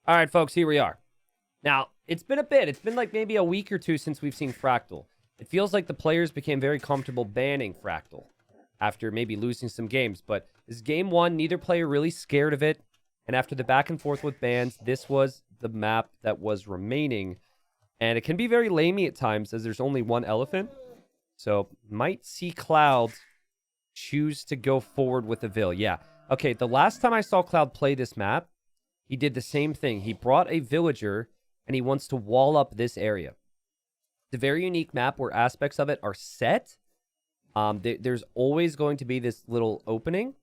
All right, folks, here we are. Now, it's been a bit. It's been like maybe a week or two since we've seen Fractal. It feels like the players became very comfortable banning Fractal after maybe losing some games. But this game one, neither player really scared of it. And after the back and forth with bans, this was the map that was remaining. And it can be very lamey at times as there's only one elephant. So might see Cloud choose to go forward with the Vil. Yeah. Okay, the last time I saw Cloud play this map, he did the same thing. He brought a villager, and he wants to wall up this area. It's a very unique map where aspects of it are set. There's always going to be this little opening.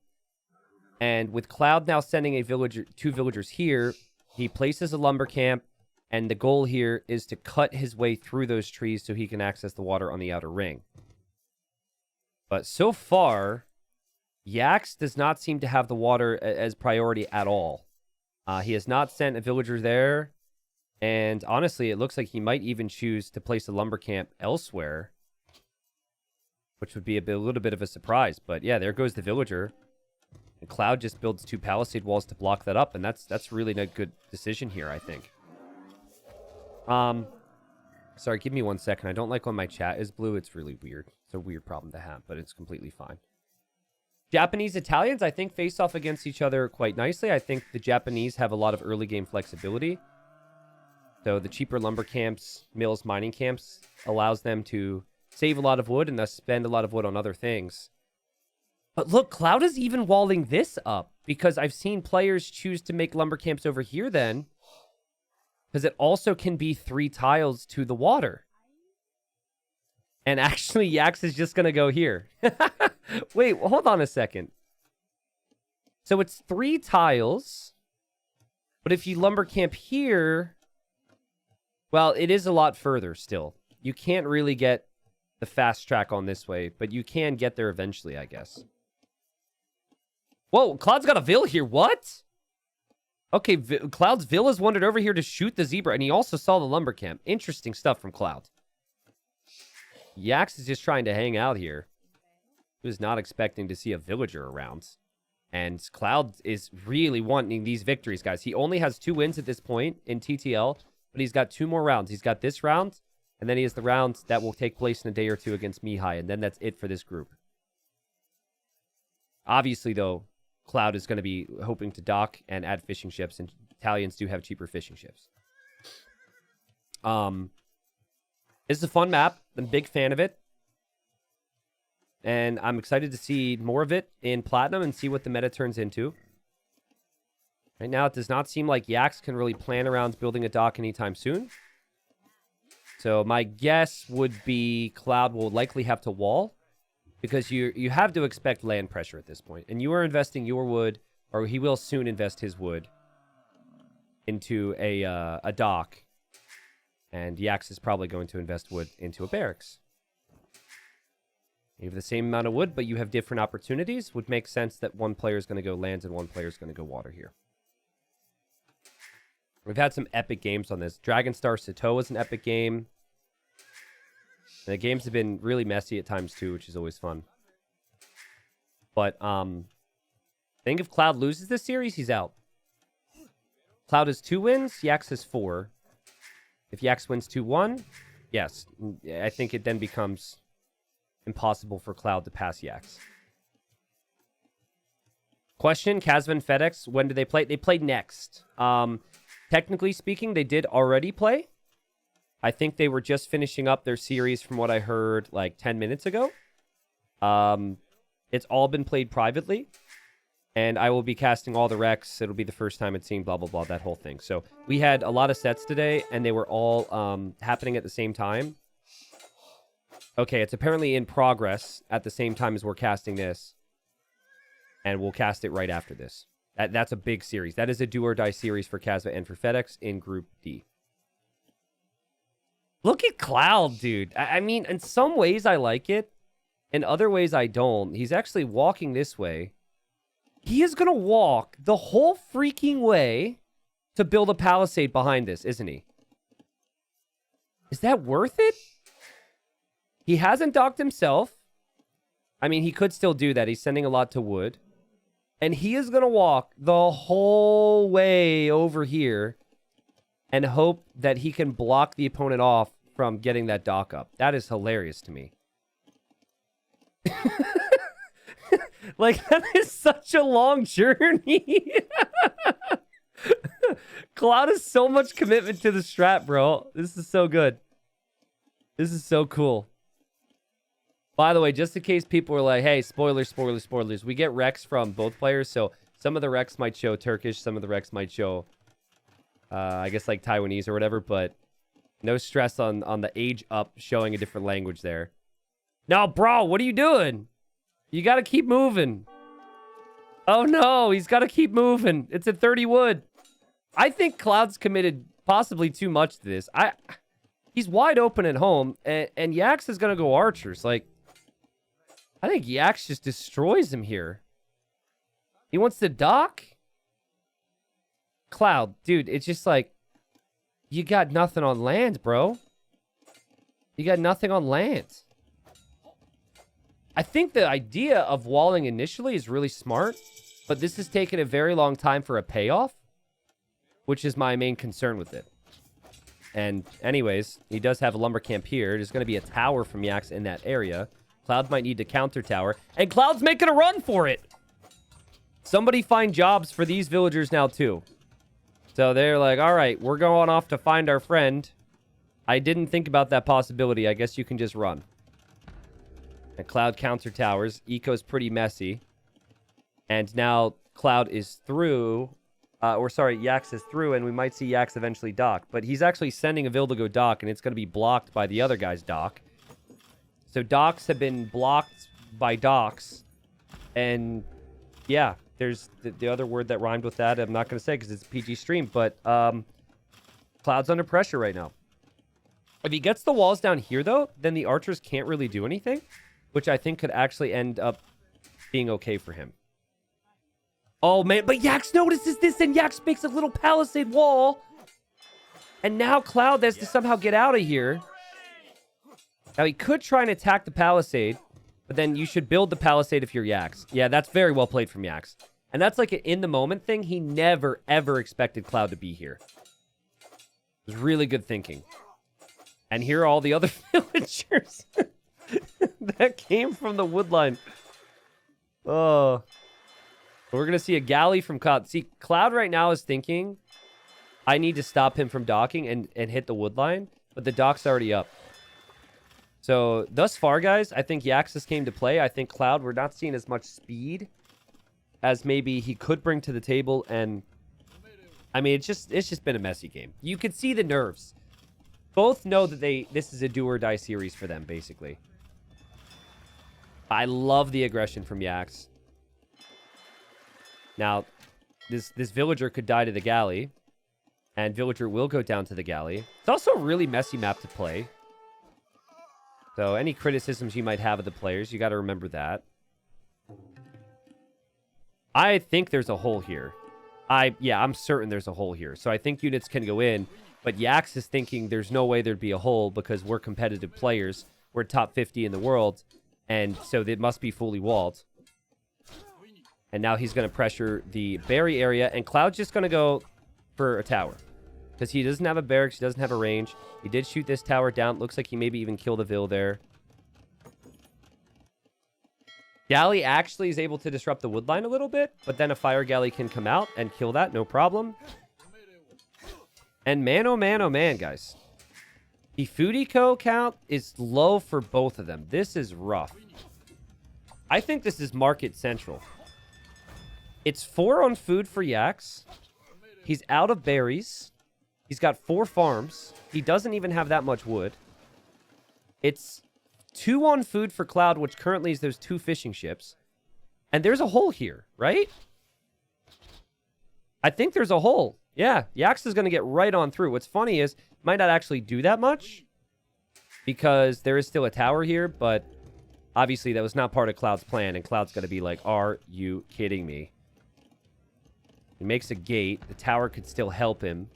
And with Cloud now sending a villager, 2 villagers here, he places a lumber camp, and the goal here is to cut his way through those trees so he can access the water on the outer ring. But so far, Yax does not seem to have the water as priority at all. He has not sent a villager there. And honestly, it looks like he might even choose to place a lumber camp elsewhere, which would be a little bit of a surprise. But yeah, there goes the villager. And Cloud just builds 2 palisade walls to block that up. And that's really a good decision here, I think. Sorry, give me 1 second. I don't like when my chat is blue. It's really weird. It's a weird problem to have, but it's completely fine. Japanese, Italians, I think, face off against each other quite nicely. I think the Japanese have a lot of early game flexibility. So the cheaper lumber camps, mills, mining camps allows them to save a lot of wood and thus spend a lot of wood on other things. But look, Cloud is even walling this up because I've seen players choose to make lumber camps over here then, because it also can be 3 tiles to the water. And actually, Yax is just going to go here. Wait, hold on a second. So it's 3 tiles. But if you lumber camp here, well, it is a lot further still. You can't really get the fast track on this way, but you can get there eventually, I guess. Whoa, Cloud's got a Vil here. What? Okay, Cloud's Vil has wandered over here to shoot the zebra, and he also saw the lumber camp. Interesting stuff from Cloud. Yax is just trying to hang out here. He was not expecting to see a villager around. And Cloud is really wanting these victories, guys. He only has 2 wins at this point in TTL, but he's got 2 more rounds. He's got this round, and then he has the round that will take place in a day or 2 against Mihai, and then that's it for this group. Obviously, though, Cloud is going to be hoping to dock and add fishing ships, and Italians do have cheaper fishing ships. This is a fun map. I'm a big fan of it. And I'm excited to see more of it in Platinum and see what the meta turns into. Right now, it does not seem like Yax can really plan around building a dock anytime soon. So my guess would be Cloud will likely have to wall, because you have to expect land pressure at this point. And you are investing your wood, or he will soon invest his wood, into a dock. And Yax is probably going to invest wood into a barracks. You have the same amount of wood, but you have different opportunities. Would make sense that one player is going to go lands and one player is going to go water here. We've had some epic games on this. Dragonstar Sito was an epic game. And the games have been really messy at times too, which is always fun. But I think if Cloud loses this series, he's out. Cloud has 2 wins. Yax has 4. If Yax wins 2-1, yes, I think it then becomes impossible for Cloud to pass Yax. Question, Kazvan FedEx, when do they play? They play next. Technically speaking, they did already play. I think they were just finishing up their series from what I heard like 10 minutes ago. It's all been played privately. And I will be casting all the Recs. It'll be the first time it's seen, blah, blah, blah, that whole thing. So we had a lot of sets today, and they were all happening at the same time. Okay, it's apparently in progress at the same time as we're casting this. And we'll cast it right after this. That's a big series. That is a do or die series for Kazva and for FedEx in Group D. Look at Cloud, dude. I mean, in some ways I like it. In other ways I don't. He's actually walking this way. He is going to walk the whole freaking way to build a palisade behind this, isn't he? Is that worth it? He hasn't docked himself. I mean, he could still do that. He's sending a lot to wood. And he is going to walk the whole way over here and hope that he can block the opponent off from getting that dock up. That is hilarious to me. Like, that is such a long journey. Cloud has so much commitment to the strat, bro. This is so good. This is so cool. By the way, just in case people were like, hey, spoilers, spoilers, spoilers. We get recs from both players, so some of the recs might show Turkish, some of the recs might show, I guess, like Taiwanese or whatever, but no stress on the age up showing a different language there. No, bro, what are you doing? You got to keep moving. Oh, no, he's got to keep moving. It's at 30 wood. I think Cloud's committed possibly too much to this. He's wide open at home, and Yax is going to go archers. Like, I think Yax just destroys him here. He wants to dock? Cloud, dude, it's just like, you got nothing on land, bro. You got nothing on land. I think the idea of walling initially is really smart, but this has taken a very long time for a payoff, which is my main concern with it. And anyways, he does have a lumber camp here. There's going to be a tower from Yax in that area. Cloud might need to counter tower, and Cloud's making a run for it. Somebody find jobs for these villagers now too. So they're like, all right, we're going off to find our friend. I didn't think about that possibility. I guess you can just run. And Cloud counter towers. Eco's pretty messy. And now Cloud is through. Yax is through, and we might see Yax eventually dock. But he's actually sending a Vil to go dock, and it's going to be blocked by the other guy's dock. So docks have been blocked by docks. And, yeah, there's the other word that rhymed with that. I'm not going to say because it's a PG stream, but Cloud's under pressure right now. If he gets the walls down here, though, then the archers can't really do anything, which I think could actually end up being okay for him. Oh, man, but Yax notices this, and Yax makes a little palisade wall. And now Cloud has to somehow get out of here. Now, he could try and attack the palisade, but then you should build the palisade if you're Yax. Yeah, that's very well played from Yax. And that's like an in-the-moment thing. He never, ever expected Cloud to be here. It was really good thinking. And here are all the other villagers that came from the woodline. Oh. We're going to see a galley from Cloud. See, Cloud right now is thinking, I need to stop him from docking and hit the woodline, but the dock's already up. So, thus far, guys, I think Yaxis came to play. I think Cloud, we're not seeing as much speed as maybe he could bring to the table, and I mean, it's just been a messy game. You could see the nerves. Both know that this is a do or die series for them, basically. I love the aggression from Yax. Now, this villager could die to the galley, and villager will go down to the galley. It's also a really messy map to play. So any criticisms you might have of the players, you got to remember that. I think there's a hole here. I'm certain there's a hole here. So I think units can go in, but Yax is thinking there's no way there'd be a hole because we're competitive players. We're top 50 in the world, and so it must be fully walled. And now he's going to pressure the berry area, and Cloud's just going to go for a tower. Because he doesn't have a barracks, he doesn't have a range. He did shoot this tower down. Looks like he maybe even killed a Vil there. Galley actually is able to disrupt the woodline a little bit, but then a fire galley can come out and kill that, no problem. And man, oh man, guys. The food eco count is low for both of them. This is rough. I think this is market central. It's 4 on food for Yax. He's out of berries. He's got 4 farms. He doesn't even have that much wood. It's 2 on food for Cloud, which currently is those 2 fishing ships. And there's a hole here, right? I think there's a hole. Yeah, Yax is going to get right on through. What's funny is, might not actually do that much because there is still a tower here, but obviously that was not part of Cloud's plan, and Cloud's going to be like, are you kidding me? He makes a gate. The tower could still help him.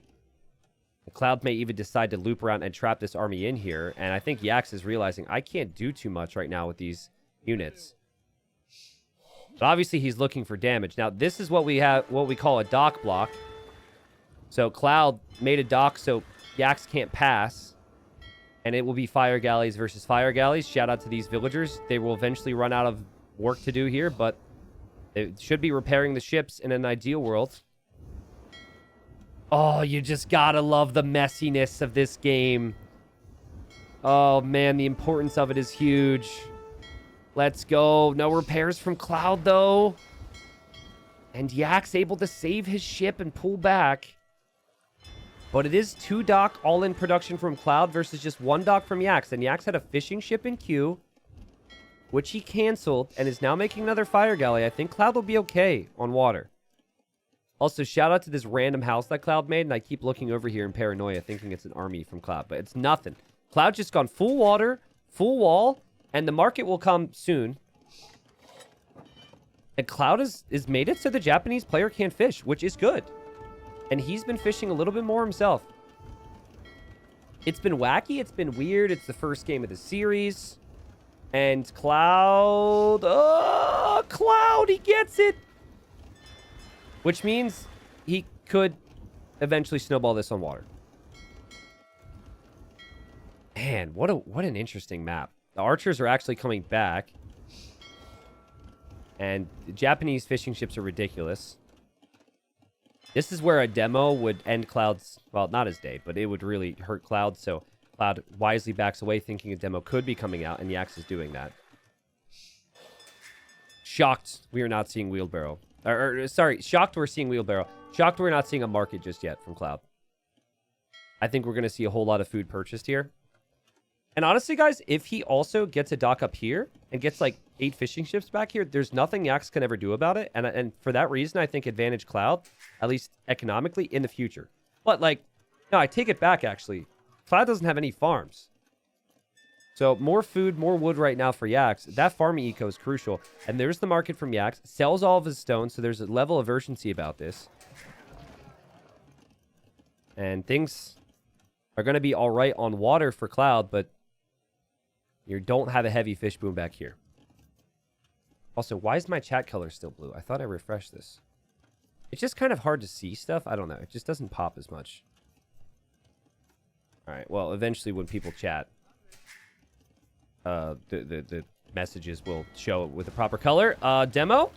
The Cloud may even decide to loop around and trap this army in here, and I think Yax is realizing, I can't do too much right now with these units. But obviously he's looking for damage. Now, this is what we call a dock block. So Cloud made a dock so Yaks can't pass. And it will be fire galleys versus fire galleys. Shout out to these villagers. They will eventually run out of work to do here, but they should be repairing the ships in an ideal world. Oh, you just gotta love the messiness of this game. Oh, man, the importance of it is huge. Let's go. No repairs from Cloud, though. And Yak's able to save his ship and pull back. But it is 2 dock all-in production from Cloud versus just 1 dock from Yaks. And Yaks had a fishing ship in queue, which he canceled, and is now making another fire galley. I think Cloud will be okay on water. Also, shout out to this random house that Cloud made, and I keep looking over here in paranoia thinking it's an army from Cloud, but it's nothing. Cloud just gone full water, full wall, and the market will come soon. And Cloud is made it so the Japanese player can't fish, which is good. And he's been fishing a little bit more himself. It's been wacky. It's been weird. It's the first game of the series. And Cloud... Oh, Cloud! He gets it! Which means he could eventually snowball this on water. Man, what an interesting map. The archers are actually coming back. And the Japanese fishing ships are ridiculous. This is where a demo would end Cloud's... Well, not his day, but it would really hurt Cloud. So Cloud wisely backs away, thinking a demo could be coming out, and Yaks is doing that. Shocked we are not seeing wheelbarrow. Sorry, shocked we're seeing wheelbarrow. Shocked we're not seeing a market just yet from Cloud. I think we're going to see a whole lot of food purchased here. And honestly, guys, if he also gets a dock up here and gets like 8 fishing ships back here, there's nothing Yaks can ever do about it. And for that reason, I think advantage Cloud, at least economically, in the future. But like, no, I take it back, actually. Cloud doesn't have any farms. So more food, more wood right now for Yaks. That farming eco is crucial. And there's the market from Yaks. Sells all of his stone, so there's a level of urgency about this. And things are going to be all right on water for Cloud, but you don't have a heavy fish boom back here. Also, why is my chat color still blue? I thought I refreshed this. It's just kind of hard to see stuff. I don't know. It just doesn't pop as much. All right. Well, eventually when people chat, the messages will show with the proper color. Demo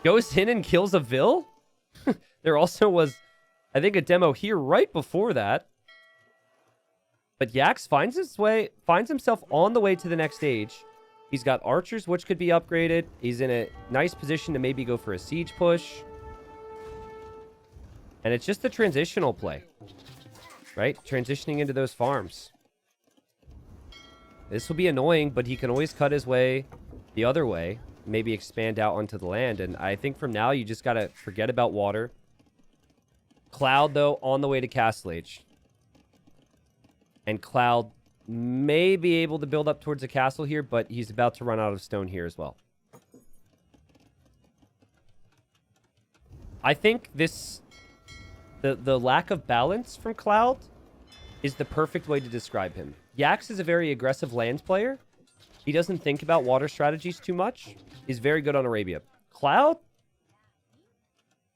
goes in and kills a Vil. There also was, I think, a demo here right before that. But Yaks finds himself on the way to the next stage. He's got archers, which could be upgraded. He's in a nice position to maybe go for a siege push. And it's just a transitional play, right? Transitioning into those farms. This will be annoying, but he can always cut his way the other way. Maybe expand out onto the land. And I think from now, you just got to forget about water. Cloud, though, on the way to Castle Age. And Cloud may be able to build up towards a castle here, but he's about to run out of stone here as well. I think this... The lack of balance from Cloud is the perfect way to describe him. Yaks is a very aggressive land player. He doesn't think about water strategies too much. He's very good on Arabia. Cloud?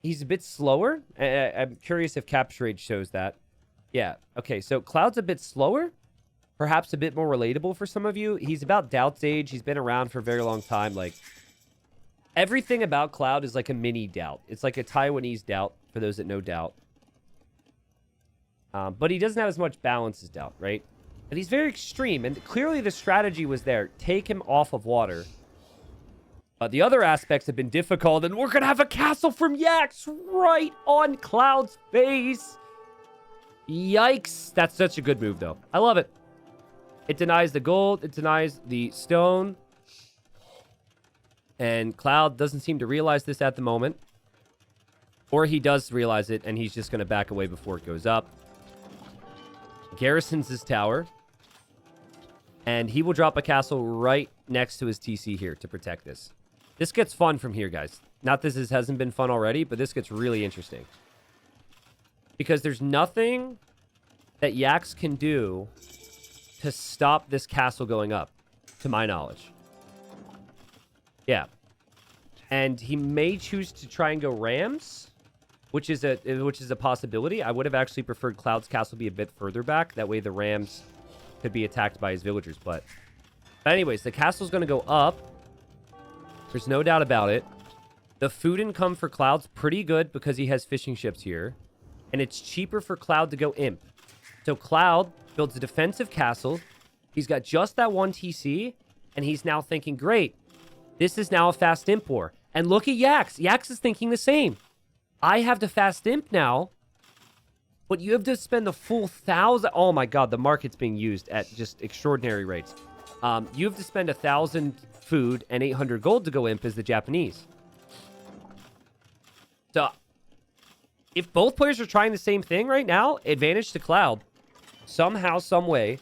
He's a bit slower. I'm curious if Capture Age shows that. Yeah, okay, so Cloud's a bit slower, perhaps a bit more relatable for some of you. He's about Doubt's age. He's been around for a very long time. Like, everything about Cloud is like a mini Doubt. It's like a Taiwanese Doubt, for those that know Doubt. But he doesn't have as much balance as Doubt, right? And he's very extreme, and clearly the strategy was there. Take him off of water. The other aspects have been difficult, and we're going to have a castle from Yaks right on Cloud's face. Yikes. That's such a good move, though. I love it. It denies the gold. It denies the stone. And Cloud doesn't seem to realize this at the moment. Or he does realize it, and he's just going to back away before it goes up. Garrisons his tower. And he will drop a castle right next to his TC here to protect this. This gets fun from here, guys. Not this hasn't been fun already, but this gets really interesting. Because there's nothing that Yaks can do to stop this castle going up, to my knowledge. Yeah. And he may choose to try and go Rams. which is a possibility. I would have actually preferred Cloud's castle be a bit further back. That way the Rams could be attacked by his villagers. But anyways, the castle's going to go up. There's no doubt about it. The food income for Cloud's pretty good because he has fishing ships here. And it's cheaper for Cloud to go imp. So Cloud builds a defensive castle. He's got just that one TC. And he's now thinking, great, this is now a fast imp war. And look at Yax. Yax is thinking the same. I have to fast imp now. But you have to spend the full 1,000. Oh my God, the market's being used at just extraordinary rates. You have to spend 1,000 food and 800 gold to go imp as the Japanese. So, if both players are trying the same thing right now, advantage to Cloud. Somehow, some way.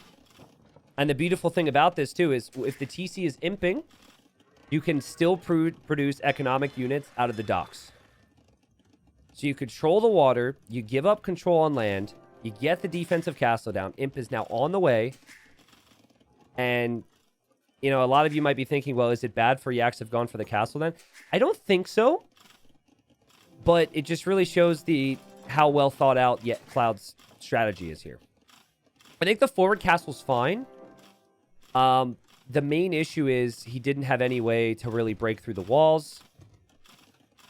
And the beautiful thing about this, too, is if the TC is imping, you can still produce economic units out of the docks. So you control the water, you give up control on land, you get the defensive castle down. Imp is now on the way. And, you know, a lot of you might be thinking, well, is it bad for Yaks to have gone for the castle then? I don't think so. But it just really shows how well thought out yet Cloud's strategy is here. I think the forward castle's fine. The main issue is he didn't have any way to really break through the walls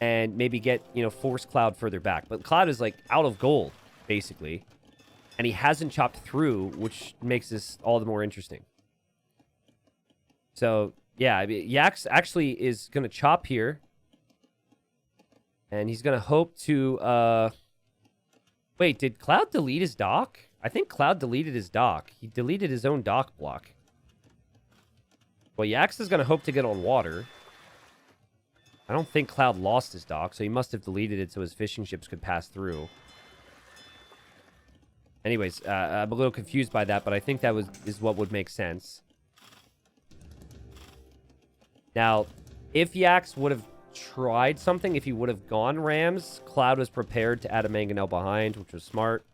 and maybe get, force Cloud further back. But Cloud is like out of gold, basically. And he hasn't chopped through, which makes this all the more interesting. So, yeah, I mean, Yax actually is going to chop here. And he's going to hope to... Wait, did Cloud delete his dock? I think Cloud deleted his dock. He deleted his own dock block. Well, Yax is going to hope to get on water. I don't think Cloud lost his dock, so he must have deleted it so his fishing ships could pass through. Anyways, I'm a little confused by that, but I think that is what would make sense. Now, if Yax would have tried something, if he would have gone Rams, Cloud was prepared to add a mangonel behind, which was smart.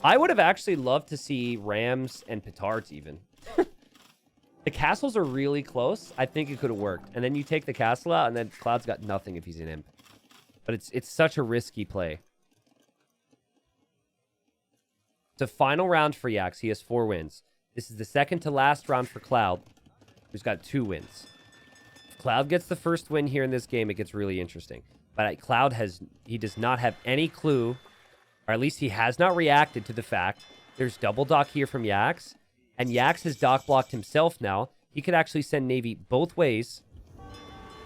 I would have actually loved to see Rams and Petards even. The castles are really close. I think it could have worked. And then you take the castle out, and then Cloud's got nothing if he's an imp. But it's such a risky play. It's a final round for Yax. He has 4 wins. This is the second to last round for Cloud, who's got 2 wins. If Cloud gets the first win here in this game, it gets really interesting. But Cloud he does not have any clue, or at least he has not reacted to the fact there's double dock here from Yax. And Yax has dock blocked himself now. He could actually send Navy both ways.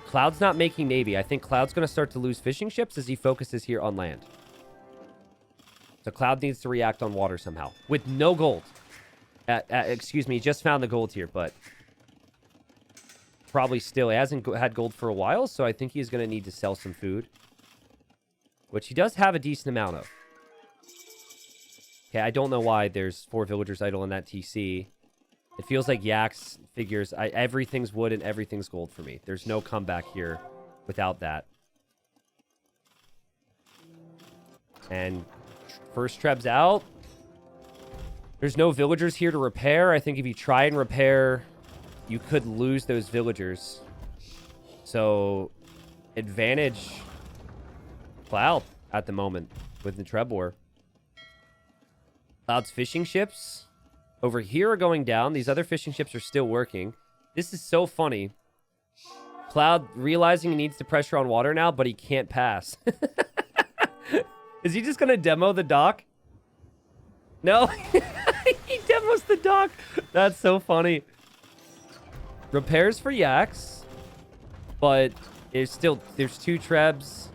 Cloud's not making Navy. I think Cloud's going to start to lose fishing ships as he focuses here on land. So Cloud needs to react on water somehow. With no gold. Excuse me, he just found the gold here, but... probably still. He hasn't had gold for a while, so I think he's going to need to sell some food. Which he does have a decent amount of. Okay, I don't know why there's 4 villagers idle in that TC. It feels like Yax figures everything's wood and everything's gold for me. There's no comeback here without that. And first Treb's out. There's no villagers here to repair. I think if you try and repair, you could lose those villagers. So, advantage Cloud at the moment with the Treb War. Cloud's fishing ships over here are going down. These other fishing ships are still working. This is so funny. Cloud realizing he needs to pressure on water now, but he can't pass. Is he just going to demo the dock? No. He demos the dock. That's so funny. Repairs for Yax. But there's 2 Trebs.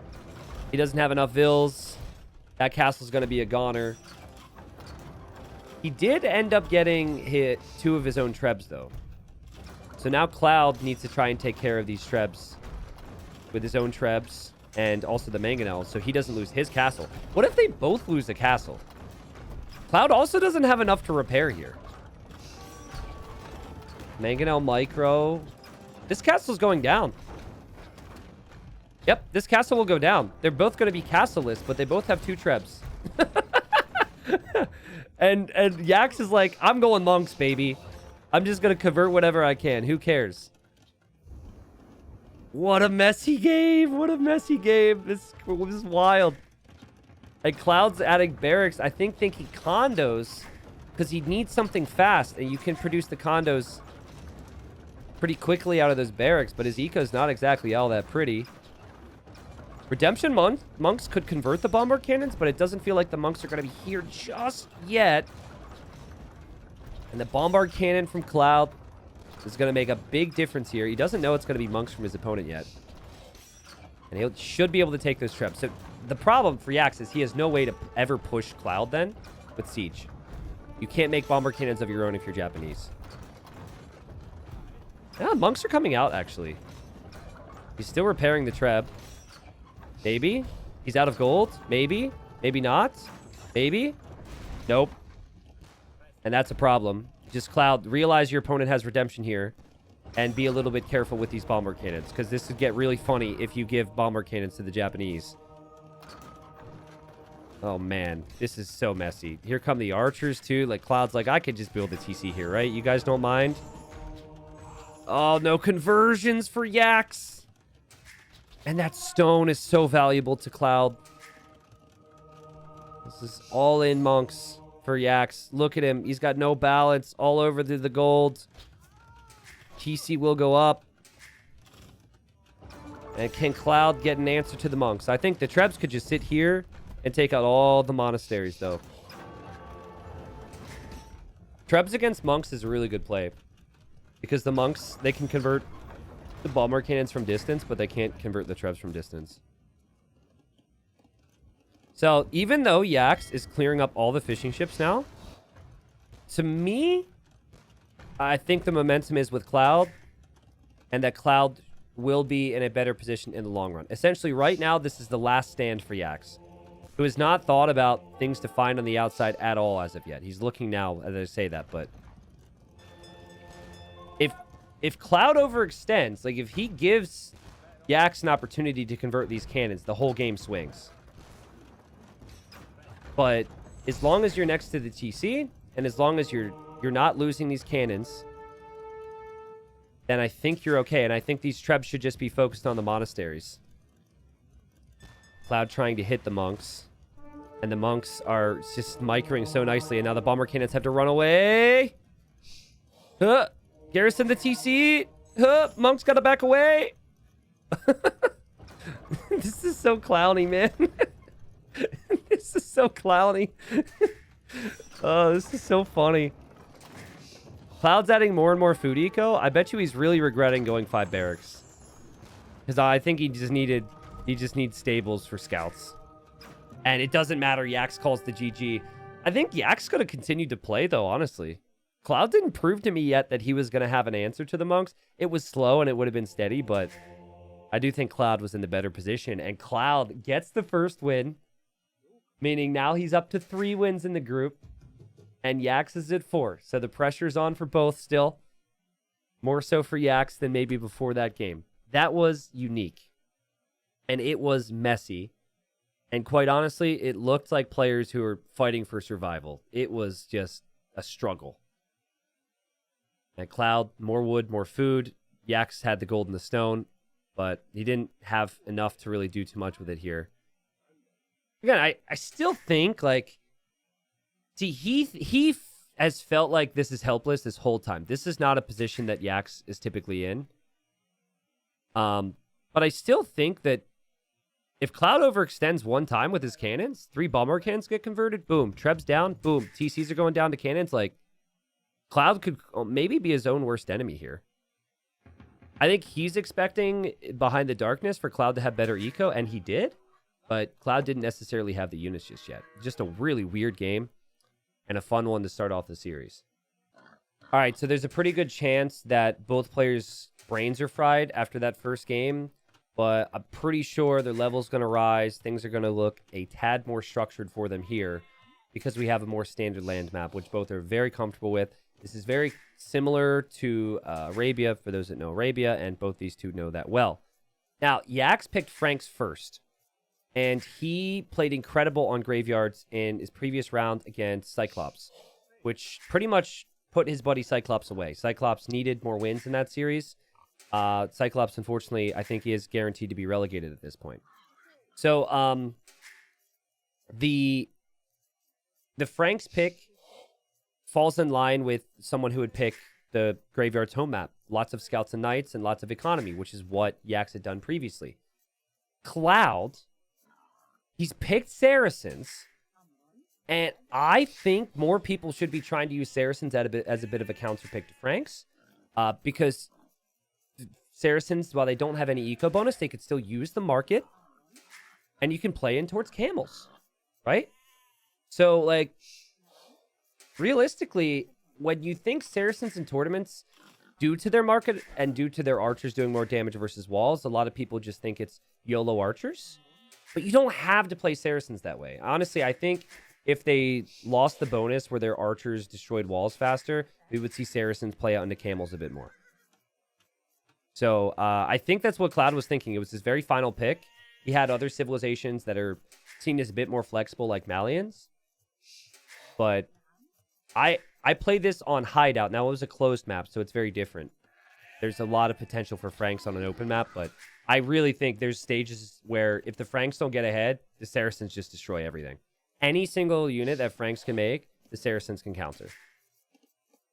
He doesn't have enough vills. That castle's going to be a goner. He did end up getting hit 2 of his own Trebs, though. So now Cloud needs to try and take care of these Trebs with his own Trebs and also the Mangonel, so he doesn't lose his castle. What if they both lose a castle? Cloud also doesn't have enough to repair here. Mangonel Micro. This castle's going down. Yep, this castle will go down. They're both going to be castle-less, but they both have 2 Trebs. And Yax is like, I'm going monks, baby. I'm just going to convert whatever I can. Who cares? What a messy game. What a messy game. This was wild. And Cloud's adding barracks. I think thinking condos because he needs something fast. And you can produce the condos pretty quickly out of those barracks. But his eco's not exactly all that pretty. Redemption monks could convert the bombard cannons, but it doesn't feel like the monks are going to be here just yet. And the bombard cannon from Cloud is going to make a big difference here. He doesn't know it's going to be monks from his opponent yet. And he should be able to take those traps. So the problem for Yax is he has no way to ever push Cloud then with Siege. You can't make bombard cannons of your own if you're Japanese. Yeah, monks are coming out, actually. He's still repairing the Treb. Maybe. He's out of gold. Maybe. Maybe not. Maybe. Nope. And that's a problem. Just Cloud, realize your opponent has redemption here. And be a little bit careful with these bomber cannons. Because this could get really funny if you give bomber cannons to the Japanese. Oh, man. This is so messy. Here come the archers, too. Like, Cloud's like, I could just build a TC here, right? You guys don't mind? Oh, no conversions for Yax. And that stone is so valuable to Cloud. This is all in monks for Yax. Look at him. He's got no balance all over the gold. TC will go up. And can Cloud get an answer to the monks? I think the Trebs could just sit here and take out all the monasteries, though. Trebs against monks is a really good play. Because the monks, they can convert the bomber cannons from distance, but they can't convert the Trebs from distance. So, even though Yax is clearing up all the fishing ships now, to me, I think the momentum is with Cloud, and that Cloud will be in a better position in the long run. Essentially, right now, this is the last stand for Yax, who has not thought about things to find on the outside at all as of yet. He's looking now as I say that, but if Cloud overextends, like if he gives Yax an opportunity to convert these cannons, the whole game swings. But as long as you're next to the TC, and as long as you're not losing these cannons, then I think you're okay. And I think these Trebs should just be focused on the monasteries. Cloud trying to hit the monks. And the monks are just microing so nicely. And now the bomber cannons have to run away. Garrison the TC. Monks gotta back away. This is so clowny, man. This is so clowny. Oh, this is so funny. Cloud's adding more and more food eco. I bet you he's really regretting going 5 barracks. Because I think he just needs stables for scouts. And it doesn't matter. Yax calls the GG. I think Yak's going to continue to play, though, honestly. Cloud didn't prove to me yet that he was going to have an answer to the monks. It was slow and it would have been steady, but I do think Cloud was in the better position. And Cloud gets the first win, meaning now he's up to 3 wins in the group. And Yax is at 4. So the pressure's on for both still. More so for Yax than maybe before that game. That was unique. And it was messy. And quite honestly, it looked like players who were fighting for survival. It was just a struggle. And Cloud, more wood, more food. Yax had the gold and the stone, but he didn't have enough to really do too much with it here. Again, I still think, like, see, he has felt like this is helpless this whole time. This is not a position that Yax is typically in. But I still think that if Cloud overextends one time with his cannons, 3 bomber cannons get converted, boom, Treb's down, boom, TCs are going down to cannons, like, Cloud could maybe be his own worst enemy here. I think he's expecting Behind the Darkness for Cloud to have better eco, and he did. But Cloud didn't necessarily have the units just yet. Just a really weird game and a fun one to start off the series. All right, so there's a pretty good chance that both players' brains are fried after that first game. But I'm pretty sure their level's going to rise. Things are going to look a tad more structured for them here because we have a more standard land map, which both are very comfortable with. This is very similar to Arabia, for those that know Arabia, and both these two know that well. Now, Yax picked Franks first, and he played incredible on graveyards in his previous round against Cyclops, which pretty much put his buddy Cyclops away. Cyclops needed more wins in that series, Cyclops, unfortunately, I think he is guaranteed to be relegated at this point. So, the Franks pick falls in line with someone who would pick the Graveyard's home map. Lots of Scouts and Knights and lots of economy, which is what Yax had done previously. Cloud, he's picked Saracens, and I think more people should be trying to use Saracens as a bit of a counter pick to Franks, because Saracens, while they don't have any eco bonus, they could still use the market, and you can play in towards camels, right? So, like, realistically, when you think Saracens in tournaments, due to their market and due to their archers doing more damage versus walls, a lot of people just think it's YOLO archers. But you don't have to play Saracens that way. Honestly, I think if they lost the bonus where their archers destroyed walls faster, we would see Saracens play out into camels a bit more. So I think that's what Cloud was thinking. It was his very final pick. He had other civilizations that are seen as a bit more flexible, like Malians. But I played this on Hideout. Now, it was a closed map, so it's very different. There's a lot of potential for Franks on an open map, but I really think there's stages where if the Franks don't get ahead, the Saracens just destroy everything. Any single unit that Franks can make, the Saracens can counter.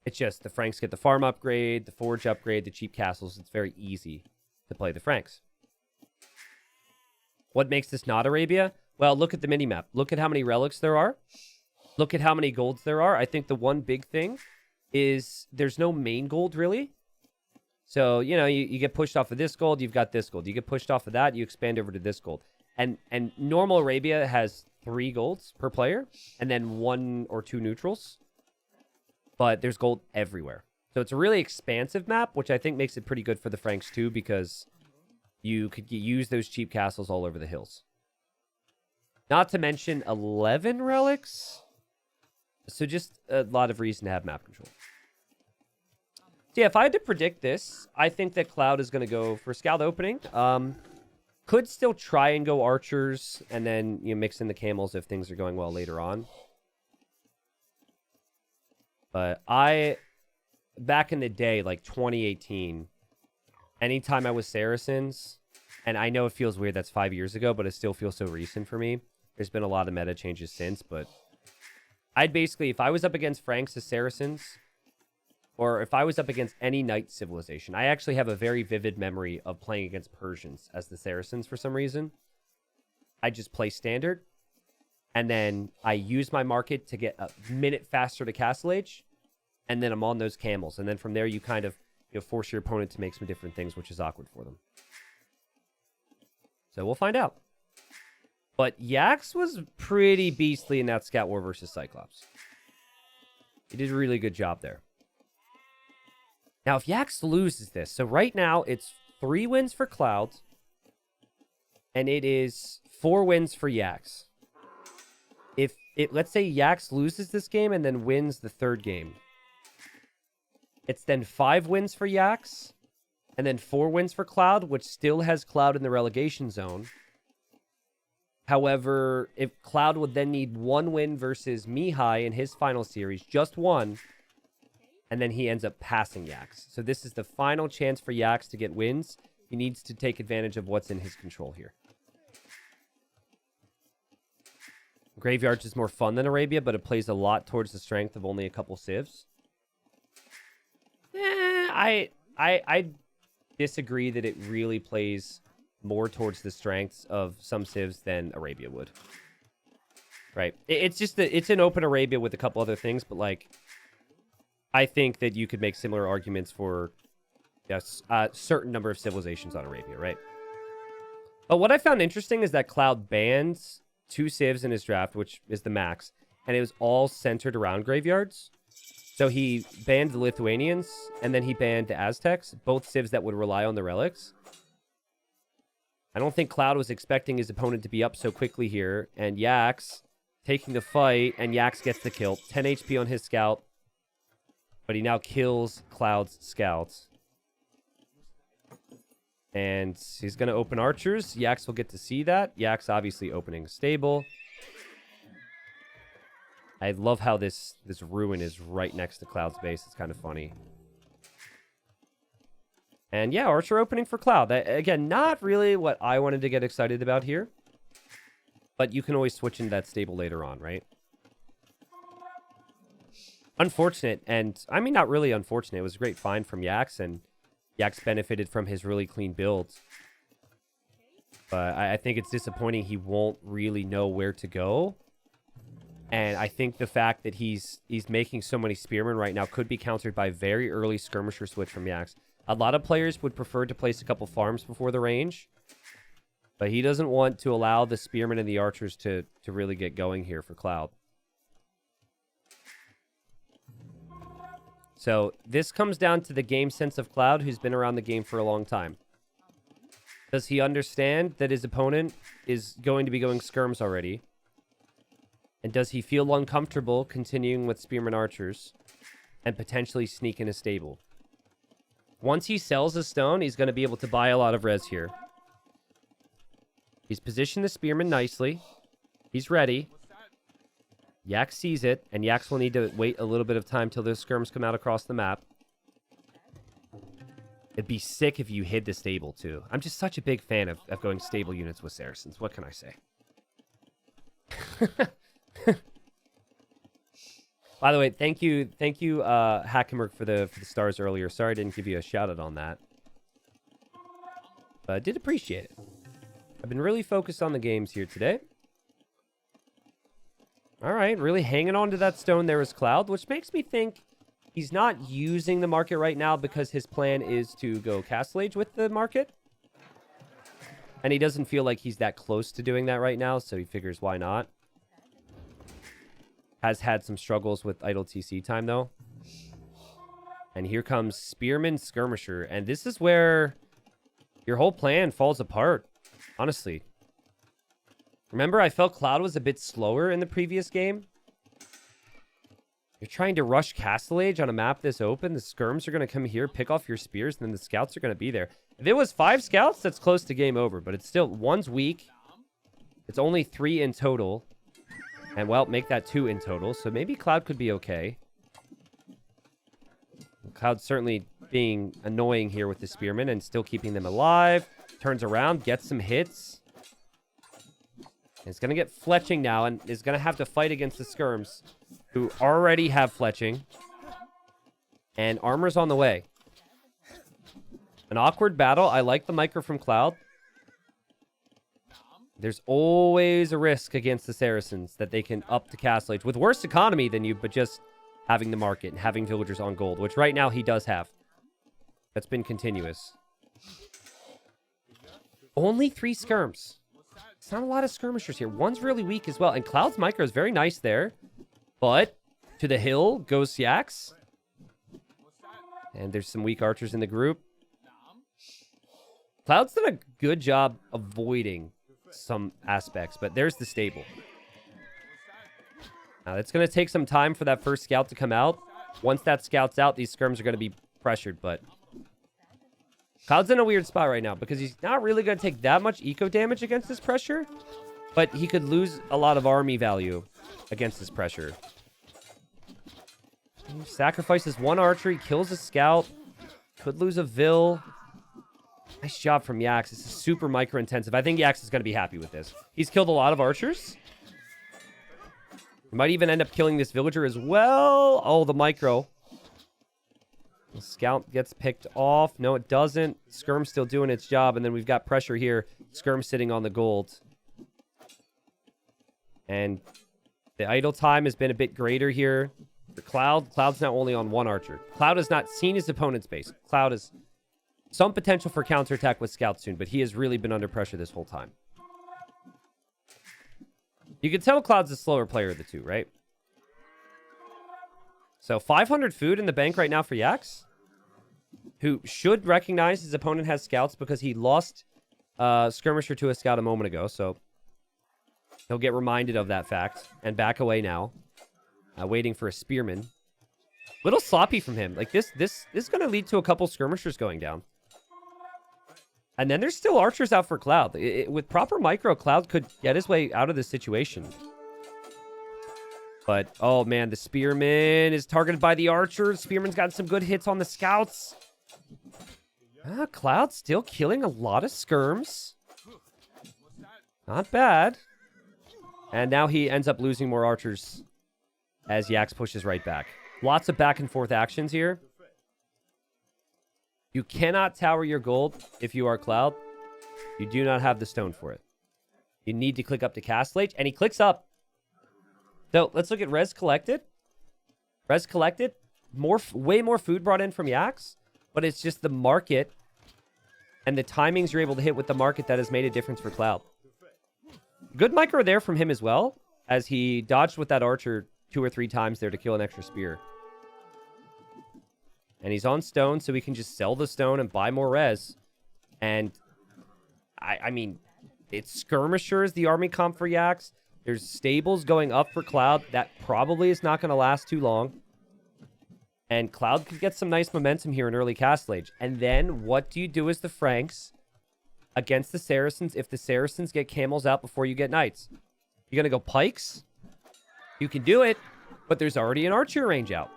It's just the Franks get the farm upgrade, the forge upgrade, the cheap castles. It's very easy to play the Franks. What makes this not Arabia? Well, look at the minimap. Look at how many relics there are. Look at how many golds there are. I think the one big thing is there's no main gold, really. So, you know, you get pushed off of this gold, you've got this gold. You get pushed off of that, you expand over to this gold. And normal Arabia has 3 golds per player, and then 1 or 2 neutrals. But there's gold everywhere. So it's a really expansive map, which I think makes it pretty good for the Franks too, because you could use those cheap castles all over the hills. Not to mention 11 relics. So just a lot of reason to have map control. So yeah, if I had to predict this, I think that Cloud is going to go for Scout opening. Could still try and go archers, and then mix in the camels if things are going well later on. But back in the day, like 2018, anytime I was Saracens, and I know it feels weird, that's 5 years ago, but it still feels so recent for me. There's been a lot of meta changes since, but I'd basically, if I was up against Franks as Saracens, or if I was up against any knight civilization, I actually have a very vivid memory of playing against Persians as the Saracens for some reason. I just play standard, and then I use my market to get a minute faster to Castle Age, and then I'm on those camels. And then from there, you kind of force your opponent to make some different things, which is awkward for them. So we'll find out. But Yax was pretty beastly in that Scout War versus Cyclops. He did a really good job there. Now, if Yax loses this, so right now it's 3 wins for Cloud, and it is 4 wins for Yax. Let's say Yax loses this game and then wins the 3rd game. It's then 5 wins for Yax, and then 4 wins for Cloud, which still has Cloud in the relegation zone. However, if Cloud would then need 1 win versus Mihai in his final series, just 1, and then he ends up passing Yax. So this is the final chance for Yax to get wins. He needs to take advantage of what's in his control here. Graveyards is more fun than Arabia, but it plays a lot towards the strength of only a couple civs. I disagree that it really plays more towards the strengths of some civs than Arabia would. Right. It's just that it's an open Arabia with a couple other things, but like, I think that you could make similar arguments for a certain number of civilizations on Arabia, right? But what I found interesting is that Cloud bans 2 civs in his draft, which is the max, and it was all centered around graveyards. So he banned the Lithuanians, and then he banned the Aztecs, both civs that would rely on the relics. I don't think Cloud was expecting his opponent to be up so quickly here, and Yax taking the fight, and Yax gets the kill. 10 HP on his scout, but he now kills Cloud's scouts. And he's going to open archers. Yax will get to see that. Yax obviously opening stable. I love how this ruin is right next to Cloud's base. It's kind of funny. And yeah, Archer opening for Cloud. That, again, not really what I wanted to get excited about here. But you can always switch into that stable later on, right? Unfortunate, and I mean, not really unfortunate. It was a great find from Yax, and Yax benefited from his really clean build. But I think it's disappointing he won't really know where to go. And I think the fact that he's making so many Spearmen right now could be countered by very early Skirmisher switch from Yax. A lot of players would prefer to place a couple farms before the range. But he doesn't want to allow the Spearmen and the Archers to really get going here for Cloud. So this comes down to the game sense of Cloud, who's been around the game for a long time. Does he understand that his opponent is going to be going skirms already? And does he feel uncomfortable continuing with Spearman Archers and potentially sneak in a stable? Once he sells a stone, he's going to be able to buy a lot of res here. He's positioned the Spearman nicely. He's ready. Yax sees it, and Yax will need to wait a little bit of time till those skirms come out across the map. It'd be sick if you hid the stable, too. I'm just such a big fan of going stable units with Saracens. What can I say? By the way, thank you, Hackenberg, for the stars earlier. Sorry I didn't give you a shout-out on that. But I did appreciate it. I've been really focused on the games here today. All right, really hanging on to that stone there is Cloud, which makes me think he's not using the market right now because his plan is to go Castle Age with the market. And he doesn't feel like he's that close to doing that right now, so he figures why not. Has had some struggles with idle TC time, though. And here comes Spearman Skirmisher. And this is where your whole plan falls apart, honestly. Remember, I felt Cloud was a bit slower in the previous game. You're trying to rush Castle Age on a map this open. The skirms are going to come here, pick off your spears, and then the scouts are going to be there. If it was 5 scouts, that's close to game over. But it's still, one's weak. It's only 3 in total. And, well, make that 2 in total. So maybe Cloud could be okay. Cloud's certainly being annoying here with the Spearmen and still keeping them alive. Turns around, gets some hits. It's going to get fletching now and is going to have to fight against the skirms, who already have fletching. And armor's on the way. An awkward battle. I like the micro from Cloud. There's always a risk against the Saracens that they can up to Castle Age with worse economy than you, but just having the market and having villagers on gold, which right now he does have. That's been continuous. Only 3 skirms. It's not a lot of skirmishers here. One's really weak as well. And Cloud's micro is very nice there. But to the hill goes Yax. And there's some weak archers in the group. Cloud's done a good job avoiding some aspects, but there's the stable. Now, it's going to take some time for that first scout to come out. Once that scout's out, these skirms are going to be pressured, but Cloud's in a weird spot right now because he's not really going to take that much eco damage against this pressure, but he could lose a lot of army value against this pressure. He sacrifices 1 archery, kills a scout, could lose a Vil. Nice job from Yax. This is super micro-intensive. I think Yax is going to be happy with this. He's killed a lot of archers. He might even end up killing this villager as well. Oh, the micro. The scout gets picked off. No, it doesn't. Skirm's still doing its job. And then we've got pressure here. Skirm sitting on the gold. And the idle time has been a bit greater here. For Cloud, Cloud's now only on 1 archer. Cloud has not seen his opponent's base. Cloud is some potential for counterattack with scouts soon, but he has really been under pressure this whole time. You can tell Cloud's the slower player of the two, right? So 500 food in the bank right now for Yax, who should recognize his opponent has scouts because he lost Skirmisher to a scout a moment ago, so he'll get reminded of that fact and back away now, waiting for a spearman. Little sloppy from him. Like this is going to lead to a couple skirmishers going down. And then there's still archers out for Cloud. With proper micro, Cloud could get his way out of this situation. But, oh man, the Spearman is targeted by the archers. Spearman's got some good hits on the scouts. Cloud still killing a lot of skirms. Not bad. And now he ends up losing more archers as Yax pushes right back. Lots of back and forth actions here. You cannot tower your gold if you are Cloud. You do not have the stone for it. You need to click up to Castle Age, and he clicks up. So let's look at res collected. Res collected, way more food brought in from Yax, but it's just the market and the timings you're able to hit with the market that has made a difference for Cloud. Good micro there from him as well, as he dodged with that archer 2 or 3 times there to kill an extra spear. And he's on stone, so we can just sell the stone and buy more res. And, I mean, it's skirmishers, the army comp for Yax. There's stables going up for Cloud. That probably is not going to last too long. And Cloud could get some nice momentum here in early Castle Age. And then, what do you do as the Franks against the Saracens if the Saracens get camels out before you get knights? You're going to go pikes? You can do it, but there's already an archer range out.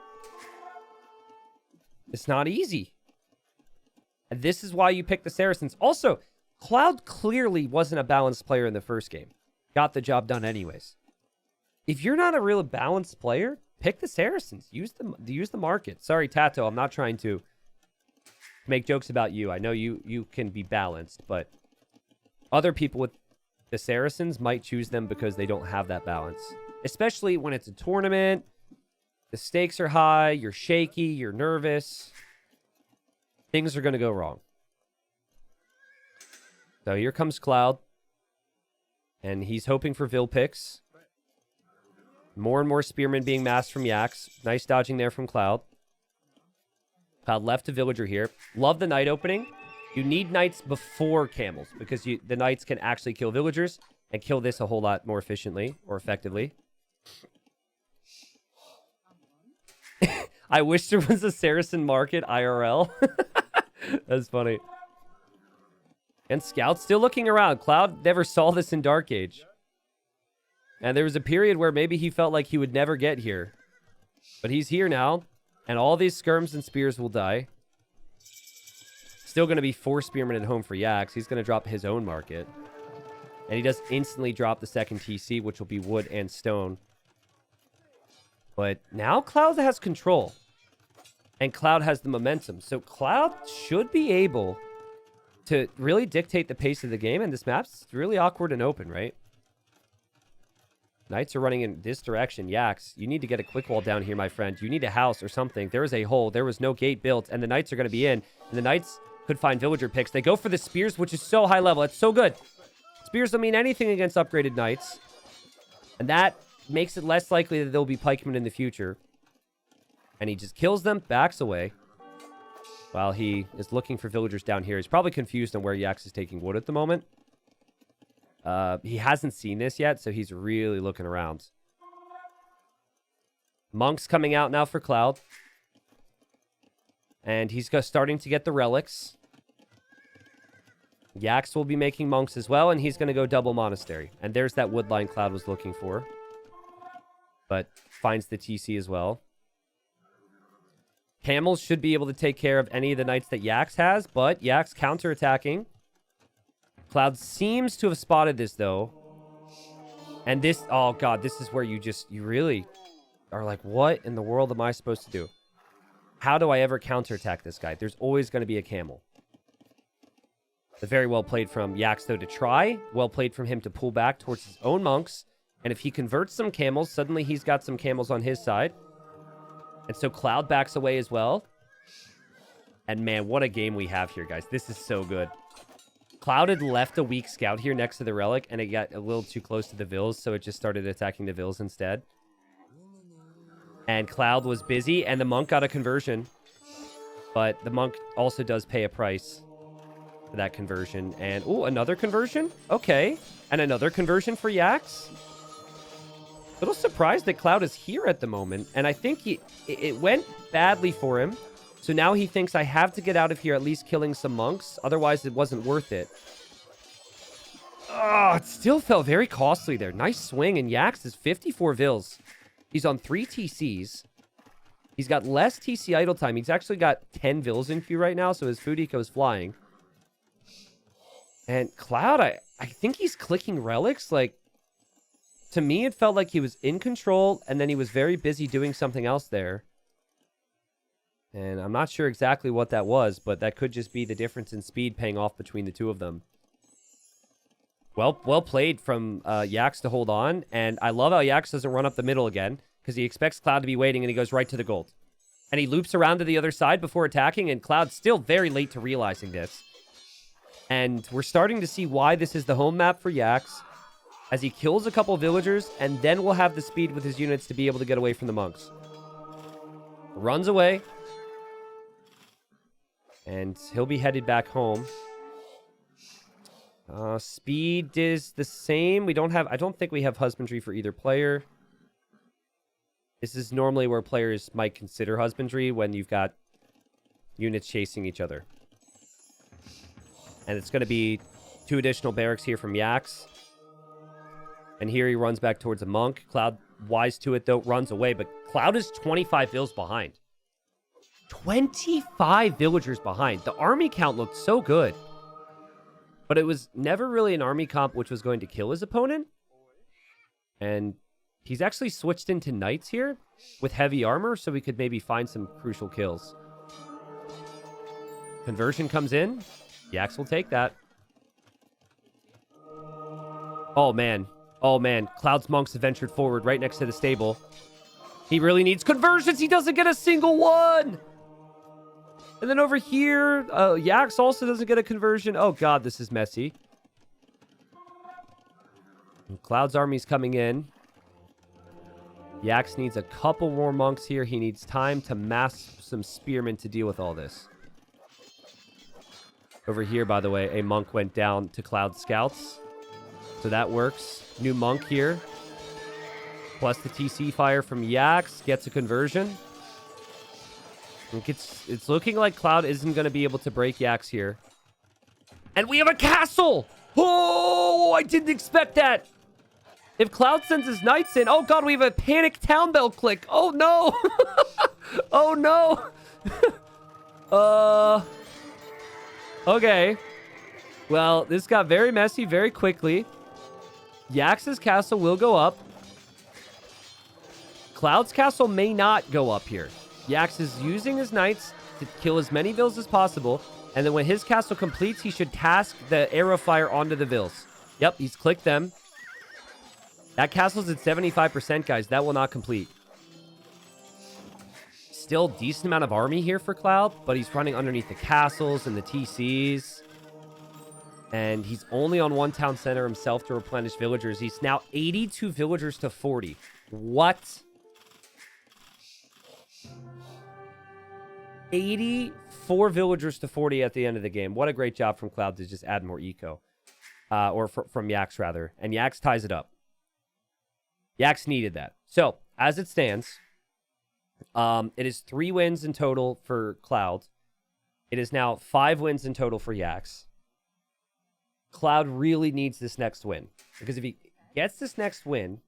It's not easy. And this is why you pick the Saracens. Also, Cloud clearly wasn't a balanced player in the first game. Got the job done anyways. If you're not a real balanced player, pick the Saracens. Use the market. Sorry, Tato, I'm not trying to make jokes about you. I know you can be balanced, but other people with the Saracens might choose them because they don't have that balance. Especially when it's a tournament. The stakes are high, you're shaky, you're nervous. Things are going to go wrong. So here comes Cloud. And he's hoping for Vil picks. More and more spearmen being massed from Yax. Nice dodging there from Cloud. Cloud left a villager here. Love the knight opening. You need knights before camels because the knights can actually kill villagers and kill this a whole lot more efficiently or effectively. I wish there was a Saracen market IRL. That's funny. And Scout's still looking around. Cloud never saw this in Dark Age. And there was a period where maybe he felt like he would never get here. But he's here now. And all these skirms and spears will die. Still going to be 4 spearmen at home for Yax. He's going to drop his own market. And he does instantly drop the second TC, which will be wood and stone. But now Cloud has control. And Cloud has the momentum. So Cloud should be able to really dictate the pace of the game. And this map's really awkward and open, right? Knights are running in this direction. Yax, you need to get a quick wall down here, my friend. You need a house or something. There is a hole. There was no gate built. And the Knights are going to be in. And the Knights could find villager picks. They go for the spears, which is so high level. It's so good. Spears don't mean anything against upgraded Knights. And that makes it less likely that there'll be pikemen in the future. And he just kills them, backs away. While he is looking for villagers down here. He's probably confused on where Yax is taking wood at the moment. He hasn't seen this yet, so he's really looking around. Monk's coming out now for Cloud. And he's starting to get the relics. Yax will be making monks as well, and he's going to go double monastery. And there's that wood line Cloud was looking for. But finds the TC as well. Camels should be able to take care of any of the knights that Yax has, but Yax counterattacking. Cloud seems to have spotted this, though. And this, oh god, this is where you really are like, what in the world am I supposed to do? How do I ever counterattack this guy? There's always going to be a camel. Very well played from Yax, though, to try. Well played from him to pull back towards his own monks. And if he converts some camels, suddenly he's got some camels on his side. And so Cloud backs away as well. And man, what a game we have here, guys. This is so good. Cloud had left a weak scout here next to the relic, and it got a little too close to the Vils, so it just started attacking the Vils instead. And Cloud was busy, and the monk got a conversion. But the monk also does pay a price for that conversion. And, oh, another conversion? Okay. And another conversion for Yax? A little surprised that Cloud is here at the moment. And I think it went badly for him. So now he thinks I have to get out of here at least killing some monks. Otherwise, it wasn't worth it. Oh, it still felt very costly there. Nice swing. And Yax is 54 Vils. He's on 3 TCs. He's got less TC idle time. He's actually got 10 vills in queue right now, so his food eco is flying. And Cloud, I think he's clicking relics. Like, to me, it felt like he was in control, and then he was very busy doing something else there. And I'm not sure exactly what that was, but that could just be the difference in speed paying off between the two of them. Well played from Yax to hold on. And I love how Yax doesn't run up the middle again, because he expects Cloud to be waiting, and he goes right to the gold. And he loops around to the other side before attacking, and Cloud's still very late to realizing this. And we're starting to see why this is the home map for Yax, as he kills a couple villagers, and then will have the speed with his units to be able to get away from the monks. Runs away. And he'll be headed back home. Speed is the same. I don't think we have husbandry for either player. This is normally where players might consider husbandry when you've got units chasing each other. And it's going to be 2 additional barracks here from Yax. And here he runs back towards a monk. Cloud, wise to it though, runs away. But Cloud is 25 vills behind. 25 villagers behind. The army count looked so good. But it was never really an army comp which was going to kill his opponent. And he's actually switched into knights here with heavy armor, so we could maybe find some crucial kills. Conversion comes in. Yax will take that. Oh, man. Oh, man. Cloud's monks have ventured forward right next to the stable. He really needs conversions. He doesn't get a single one. And then over here, Yax also doesn't get a conversion. Oh, God, this is messy. And Cloud's army's coming in. Yax needs a couple more monks here. He needs time to mass some spearmen to deal with all this. Over here, by the way, a monk went down to Cloud scouts. So that works. New monk here. Plus the TC fire from Yax gets a conversion. It's looking like Cloud isn't going to be able to break Yax here. And we have a castle! Oh, I didn't expect that! If Cloud sends his knights in... Oh, God, we have a panic town bell click. Oh, no! Oh, no! Okay. Well, this got very messy very quickly. Yax's castle will go up. Cloud's castle may not go up here. Yax is using his knights to kill as many vills as possible. And then when his castle completes, he should task the arrow fire onto the vills. Yep, he's clicked them. That castle's at 75%, guys. That will not complete. Still decent amount of army here for Cloud, but he's running underneath the castles and the TCs. And he's only on one town center himself to replenish villagers. He's now 82 villagers to 40. What? 84 villagers to 40 at the end of the game. What a great job from Cloud to just add more eco. From Yax, rather. And Yax ties it up. Yax needed that. So, as it stands, it is 3 wins in total for Cloud. It is now 5 wins in total for Yax. Cloud really needs this next win. Because if he gets this next win,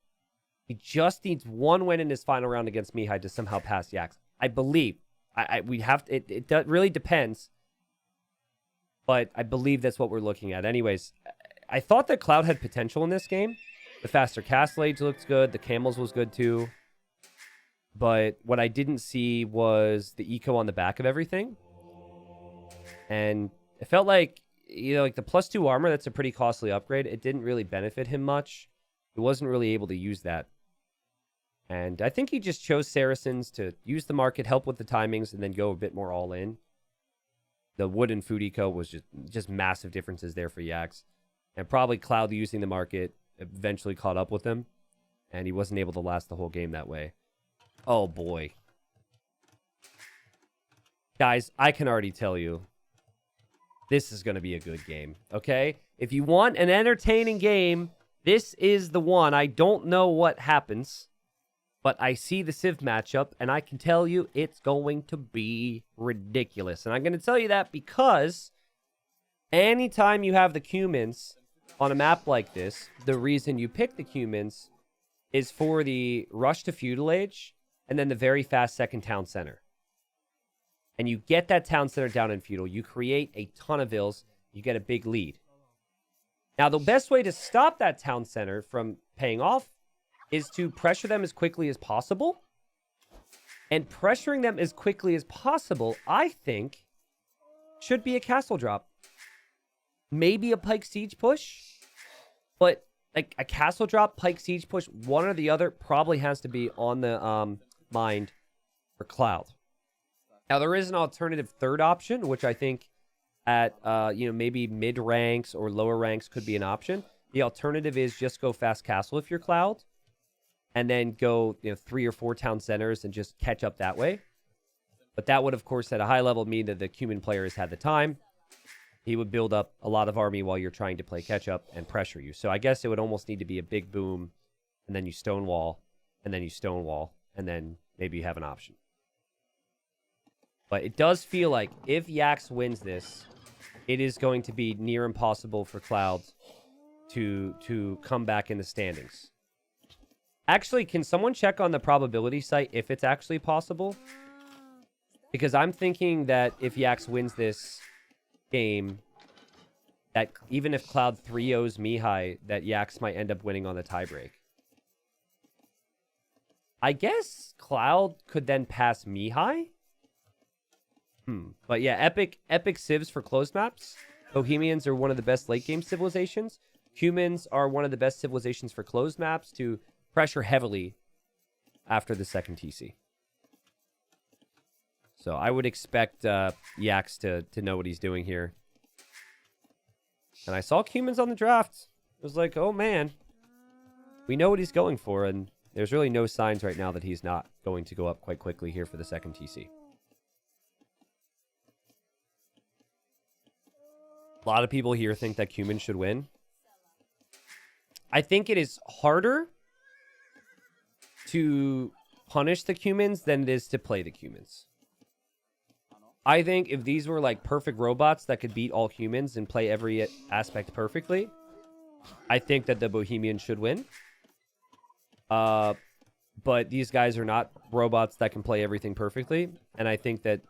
he just needs 1 win in his final round against Mihai to somehow pass Yax. I believe. We have to, it really depends. But I believe that's what we're looking at. Anyways, I thought that Cloud had potential in this game. The faster castle age looks good. The camels was good too. But what I didn't see was the eco on the back of everything. And it felt like, like the +2 armor, that's a pretty costly upgrade. It didn't really benefit him much. He wasn't really able to use that. And I think he just chose Saracens to use the market, help with the timings, and then go a bit more all in. The wood and food eco was just massive differences there for Yax. And probably Cloud using the market eventually caught up with him. And he wasn't able to last the whole game that way. Oh, boy. Guys, I can already tell you, this is going to be a good game, okay? If you want an entertaining game, this is the one. I don't know what happens, but I see the Civ matchup, and I can tell you it's going to be ridiculous. And I'm going to tell you that because anytime you have the Cumans on a map like this, the reason you pick the Cumans is for the rush to feudal age and then the very fast second town center. And you get that town center down in feudal. You create a ton of ills. You get a big lead. Now, the best way to stop that town center from paying off is to pressure them as quickly as possible. And pressuring them as quickly as possible, I think, should be a castle drop. Maybe a Pike Siege push. But like a castle drop, Pike Siege push, one or the other probably has to be on the mind for Cloud. Now, there is an alternative third option, which I think at, maybe mid ranks or lower ranks could be an option. The alternative is just go fast castle if you're Cloud, and then go 3 or 4 town centers and just catch up that way. But that would, of course, at a high level mean that the Cumin player has had the time. He would build up a lot of army while you're trying to play catch up and pressure you. So I guess it would almost need to be a big boom, and then you stonewall, and then you stonewall, and then maybe you have an option. But it does feel like if Yax wins this, it is going to be near impossible for Cloud to come back in the standings. Actually, can someone check on the probability site if it's actually possible? Because I'm thinking that if Yax wins this game, that even if Cloud 3-0s Mihai, that Yax might end up winning on the tiebreak. I guess Cloud could then pass Mihai? But yeah, epic civs for closed maps. Bohemians are one of the best late game civilizations. Humans are one of the best civilizations for closed maps to pressure heavily after the second TC. So I would expect Yax to know what he's doing here. And I saw Humans on the draft. It was like, oh man, we know what he's going for, and there's really no signs right now that he's not going to go up quite quickly here for the second TC. A lot of people here think that Cumin should win. I think it is harder to punish the Cumins than it is to play the Cumins. I think if these were like perfect robots that could beat all humans and play every aspect perfectly, I think that the Bohemians should win. But these guys are not robots that can play everything perfectly, and I think that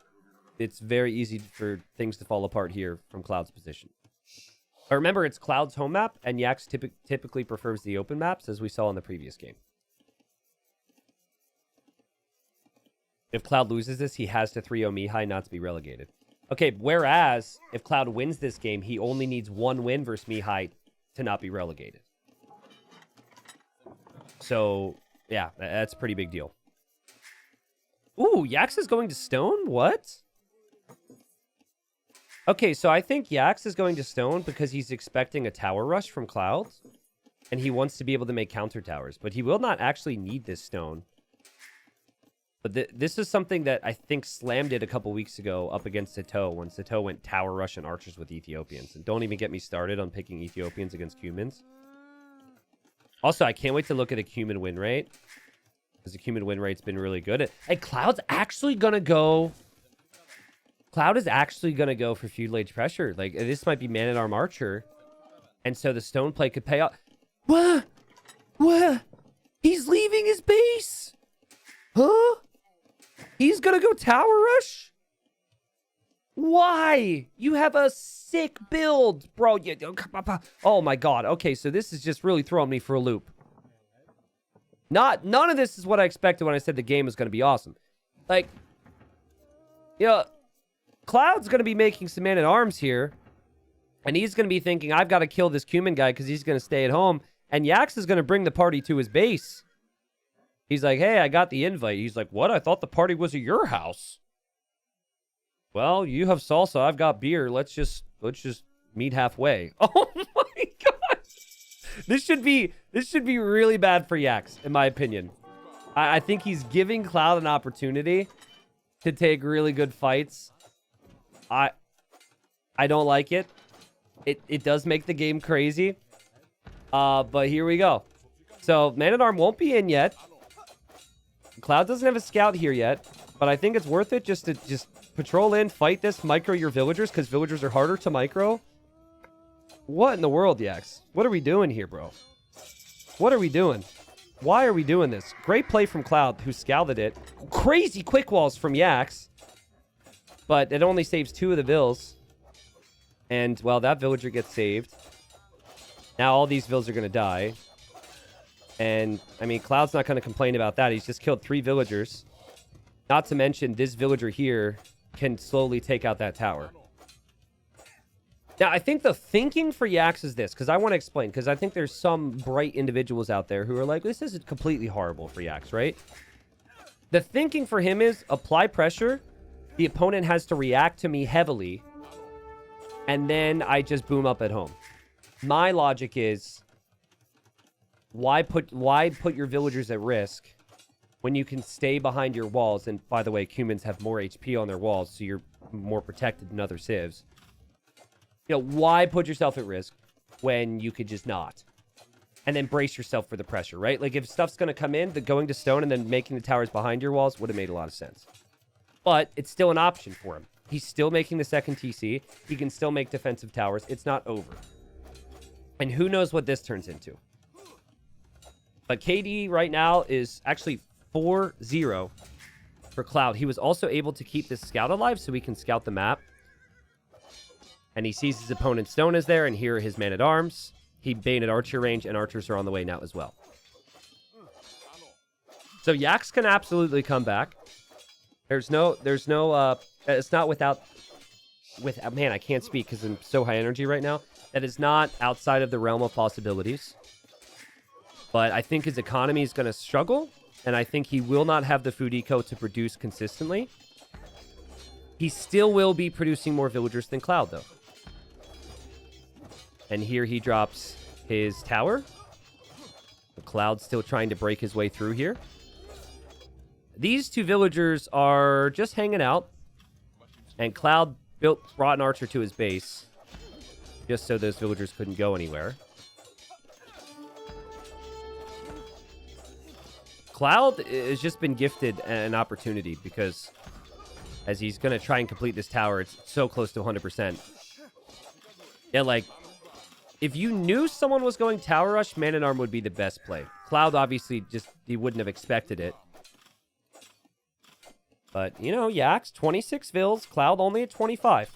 it's very easy for things to fall apart here from Cloud's position. But remember, it's Cloud's home map, and Yax typically prefers the open maps, as we saw in the previous game. If Cloud loses this, he has to 3-0 Mihai not to be relegated. Okay, whereas, if Cloud wins this game, he only needs one win versus Mihai to not be relegated. So, yeah, that's a pretty big deal. Ooh, Yax is going to Stone? What? Okay, so I think Yax is going to Stone because he's expecting a tower rush from Cloud, and he wants to be able to make counter towers, but he will not actually need this Stone. But this is something that I think Slam did a couple weeks ago up against Sato, when Sato went tower rush and archers with Ethiopians. And don't even get me started on picking Ethiopians against Cumins. Also, I can't wait to look at a Cumin win rate, because the Cumin win rate's been really good. And Cloud's actually going to go... Cloud is actually going to go for feudal age pressure. Like, this might be Man-at-Arm Archer. And so the stone play could pay off. What? What? He's leaving his base? Huh? He's going to go tower rush? Why? You have a sick build, bro. Oh my god. Okay, so this is just really throwing me for a loop. None of this is what I expected when I said the game was going to be awesome. Like, Cloud's going to be making some man-at-arms here. And he's going to be thinking, I've got to kill this Cumin guy because he's going to stay at home. And Yax is going to bring the party to his base. He's like, hey, I got the invite. He's like, what? I thought the party was at your house. Well, you have salsa. I've got beer. Let's just meet halfway. Oh my god. This should be really bad for Yax, in my opinion. I think he's giving Cloud an opportunity to take really good fights. I don't like it. It does make the game crazy. But here we go. So Man-at-Arm won't be in yet. Cloud doesn't have a scout here yet, but I think it's worth it just to patrol in, fight this, micro your villagers, because villagers are harder to micro. What in the world, Yax? What are we doing here, bro? What are we doing? Why are we doing this? Great play from Cloud, who scalded it. Crazy quick walls from Yax. But it only saves 2 of the vills. And, well, that villager gets saved. Now all these vills are going to die. And, I mean, Cloud's not going to complain about that. He's just killed 3 villagers. Not to mention, this villager here can slowly take out that tower. Now, I think the thinking for Yax is this, because I want to explain, because I think there's some bright individuals out there who are like, this isn't completely horrible for Yax, right? The thinking for him is apply pressure, the opponent has to react to me heavily, and then I just boom up at home. My logic is, why put your villagers at risk when you can stay behind your walls? And by the way, humans have more HP on their walls, so you're more protected than other civs. You know, why put yourself at risk when you could just not? And then brace yourself for the pressure, right? Like, if stuff's going to come in, the going to stone and then making the towers behind your walls would have made a lot of sense. But it's still an option for him. He's still making the second TC. He can still make defensive towers. It's not over. And who knows what this turns into. But KD right now is actually 4-0 for Cloud. He was also able to keep this scout alive so we can scout the map. And he sees his opponent's stone is there, and here are his man-at-arms. He baited archer range, and archers are on the way now as well. So Yax can absolutely come back. It's not man, I can't speak because I'm so high energy right now. That is not outside of the realm of possibilities. But I think his economy is going to struggle, and I think he will not have the food eco to produce consistently. He still will be producing more villagers than Cloud, though. And here he drops his tower. The Cloud's still trying to break his way through here. These 2 villagers are just hanging out. And Cloud brought an archer to his base, just so those villagers couldn't go anywhere. Cloud has just been gifted an opportunity because as he's going to try and complete this tower, it's so close to 100%. Yeah, like, if you knew someone was going tower rush, man-at-arm would be the best play. Cloud, obviously, he wouldn't have expected it. But, you know, Yax, 26 vills, Cloud only at 25.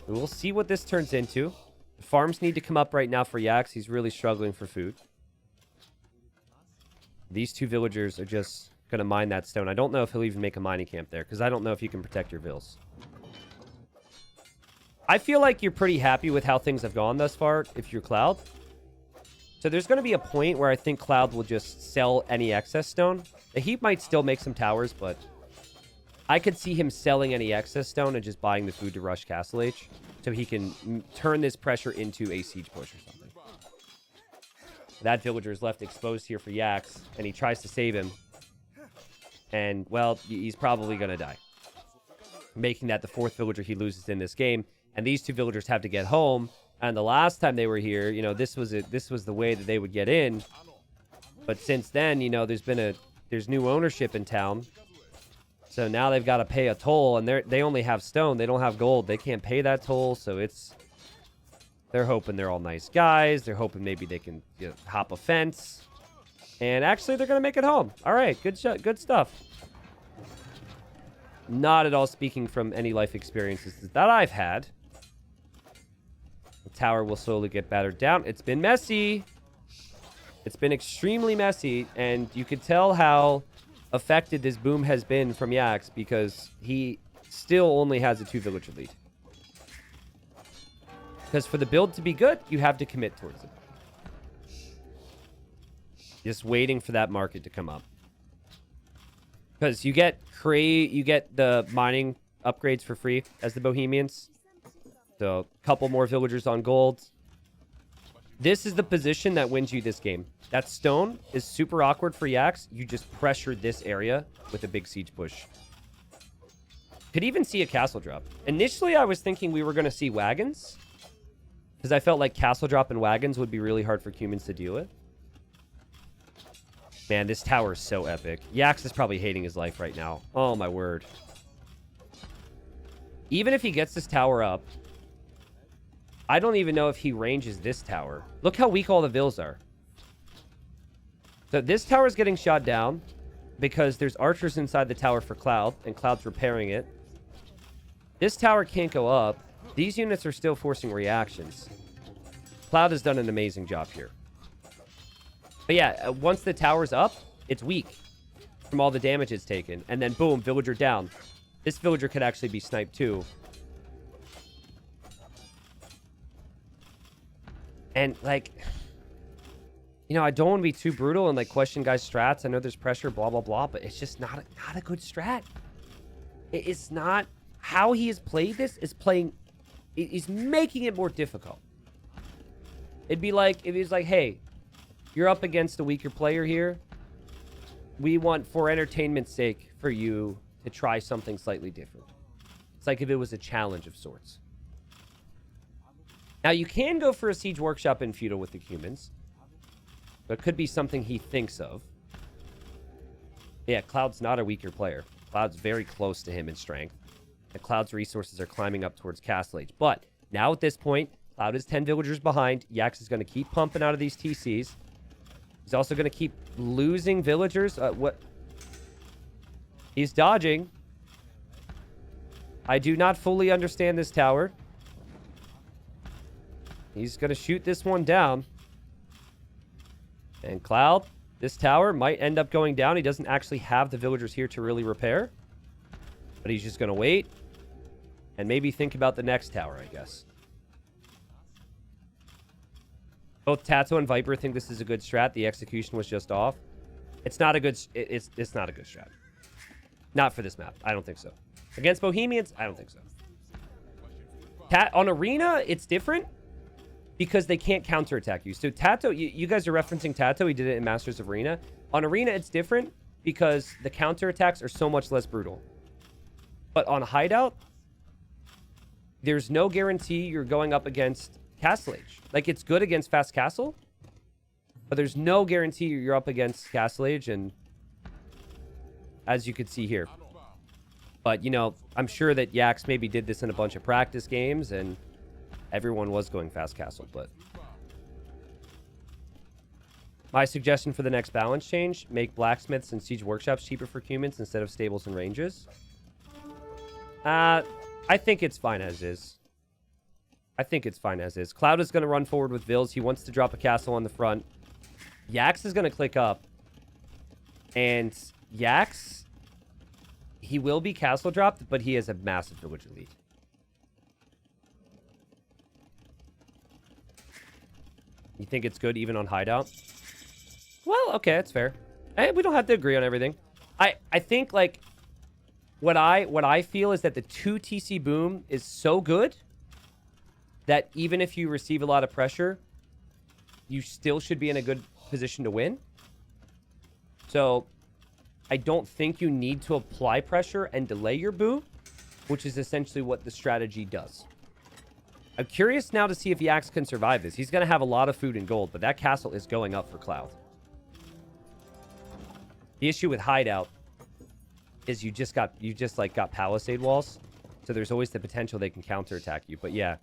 We'll see what this turns into. The farms need to come up right now for Yax. He's really struggling for food. These 2 villagers are just going to mine that stone. I don't know if he'll even make a mining camp there, because I don't know if you can protect your vills. I feel like you're pretty happy with how things have gone thus far if you're Cloud. So there's going to be a point where I think Cloud will just sell any excess stone. The Heap might still make some towers, but I could see him selling any excess stone and just buying the food to rush Castle H so he can turn this pressure into a siege push or something. That villager is left exposed here for Yax, and he tries to save him. And, well, he's probably going to die, making that the 4th villager he loses in this game. And these 2 villagers have to get home. And the last time they were here, you know, this was the way that they would get in. But since then, you know, there's new ownership in town. So now they've got to pay a toll, and they only have stone. They don't have gold. They can't pay that toll, so they're hoping they're all nice guys. They're hoping maybe they can, you know, hop a fence. And actually, they're going to make it home. All right, good stuff. Not at all speaking from any life experiences that I've had. The tower will slowly get battered down. It's been messy. It's been extremely messy, and you could tell how affected this boom has been from Yax because he still only has a 2-villager lead. Because for the build to be good, you have to commit towards it. Just waiting for that market to come up. Because you get the mining upgrades for free as the Bohemians. So, a couple more villagers on gold. This is the position that wins you this game. That stone is super awkward for Yax. You just pressure this area with a big siege push. Could even see a castle drop. Initially, I was thinking we were going to see wagons. Because I felt like castle drop and wagons would be really hard for humans to deal with. Man, this tower is so epic. Yax is probably hating his life right now. Oh, my word. Even if he gets this tower up, I don't even know if he ranges this tower. Look how weak all the vills are. So this tower is getting shot down because there's archers inside the tower for Cloud, and Cloud's repairing it. This tower can't go up. These units are still forcing reactions. Cloud has done an amazing job here. But yeah, once the tower's up, it's weak from all the damage it's taken. And then boom, villager down. This villager could actually be sniped too. And like, you know, I don't want to be too brutal and like question guys' strats. I know there's pressure, blah, blah, blah, but it's just not a good strat. It's not. How he has played this is making it more difficult. It'd be like if he's like, hey, you're up against a weaker player here. We want, for entertainment's sake, for you to try something slightly different. It's like if it was a challenge of sorts. Now, you can go for a Siege Workshop in Feudal with the humans. But it could be something he thinks of. Yeah, Cloud's not a weaker player. Cloud's very close to him in strength. And Cloud's resources are climbing up towards Castle Age. But now at this point, Cloud is 10 villagers behind. Yax is going to keep pumping out of these TCs. He's also going to keep losing villagers. He's dodging. I do not fully understand this tower. He's going to shoot this one down. And Cloud, this tower might end up going down. He doesn't actually have the villagers here to really repair. But he's just going to wait. And maybe think about the next tower, I guess. Both Tato and Viper think this is a good strat. The execution was just off. It's not a good... It's not a good strat. Not for this map. I don't think so. Against Bohemians, I don't think so. On Arena, it's different. Because they can't counterattack you. So Tato, you guys are referencing Tato. He did it in Masters of Arena. On Arena, it's different because the counterattacks are so much less brutal. But on Hideout, there's no guarantee you're going up against Castle Age. Like, it's good against Fast Castle, but there's no guarantee you're up against Castle Age, and as you could see here. But, you know, I'm sure that Yax maybe did this in a bunch of practice games, and everyone was going Fast Castle, but... My suggestion for the next balance change, make blacksmiths and siege workshops cheaper for humans instead of stables and ranges. I think it's fine as is. I think it's fine as is. Cloud is going to run forward with Vills. He wants to drop a castle on the front. Yax is going to click up. And Yax, he will be castle dropped, but he has a massive villager lead. You think it's good even on Hideout? Well, okay, that's fair. Hey, we don't have to agree on everything. I think, like, what I feel is that the 2 TC boom is so good that even if you receive a lot of pressure, you still should be in a good position to win. So, I don't think you need to apply pressure and delay your boom, which is essentially what the strategy does. I'm curious now to see if Yax can survive this. He's going to have a lot of food and gold, but that castle is going up for Cloud. The issue with Hideout is you just got palisade walls, so there's always the potential they can counterattack you. But yeah,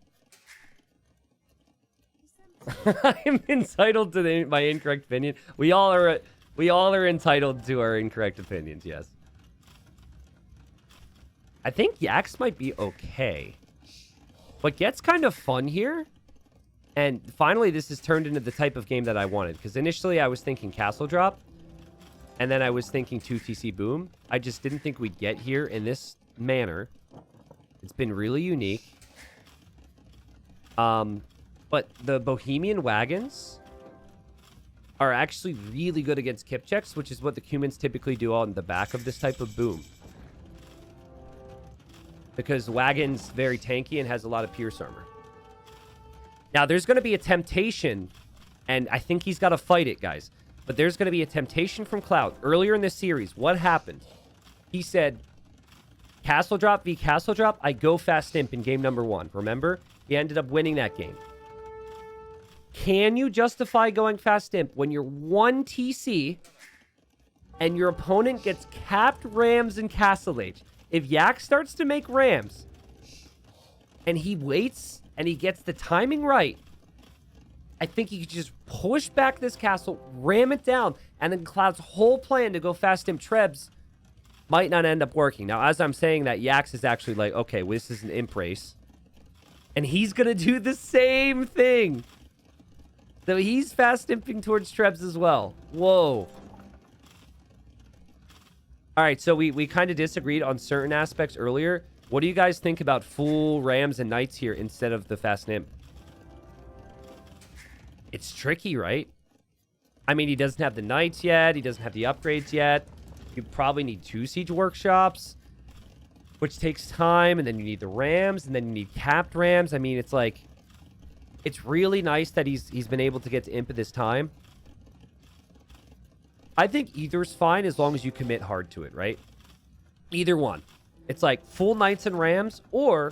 I'm entitled to my incorrect opinion. We all are entitled to our incorrect opinions. Yes, I think Yax might be okay. What gets kind of fun here, and finally this has turned into the type of game that I wanted, because initially I was thinking castle drop, and then I was thinking 2 TC boom. I just didn't think we'd get here in this manner. It's been really unique. But the Bohemian wagons are actually really good against kip checks, which is what the humans typically do on the back of this type of boom. Because Wagon's very tanky and has a lot of pierce armor. Now, there's going to be a temptation, and I think he's got to fight it, guys. But there's going to be a temptation from Cloud. Earlier in this series, what happened? He said, castle drop v castle drop, I go fast imp in game number 1. Remember? He ended up winning that game. Can you justify going fast imp when you're 1 TC and your opponent gets capped rams and castle age? If Yak starts to make rams and he waits and he gets the timing right, I think he could just push back this castle, ram it down, and then Cloud's whole plan to go fast imp Trebs might not end up working. Now, as I'm saying that, Yax is actually like, okay, well, this is an imp race. And he's going to do the same thing. So he's fast imping towards Trebs as well. Whoa. All right, so we kind of disagreed on certain aspects earlier. What do you guys think about full Rams and Knights here instead of the fast imp? It's tricky, right? I mean, he doesn't have the Knights yet. He doesn't have the upgrades yet. You probably need 2 siege workshops, which takes time. And then you need the Rams, and then you need capped Rams. I mean, it's like, it's really nice that he's been able to get to imp at this time. I think either's fine as long as you commit hard to it, right? Either one. It's like full Knights and Rams, or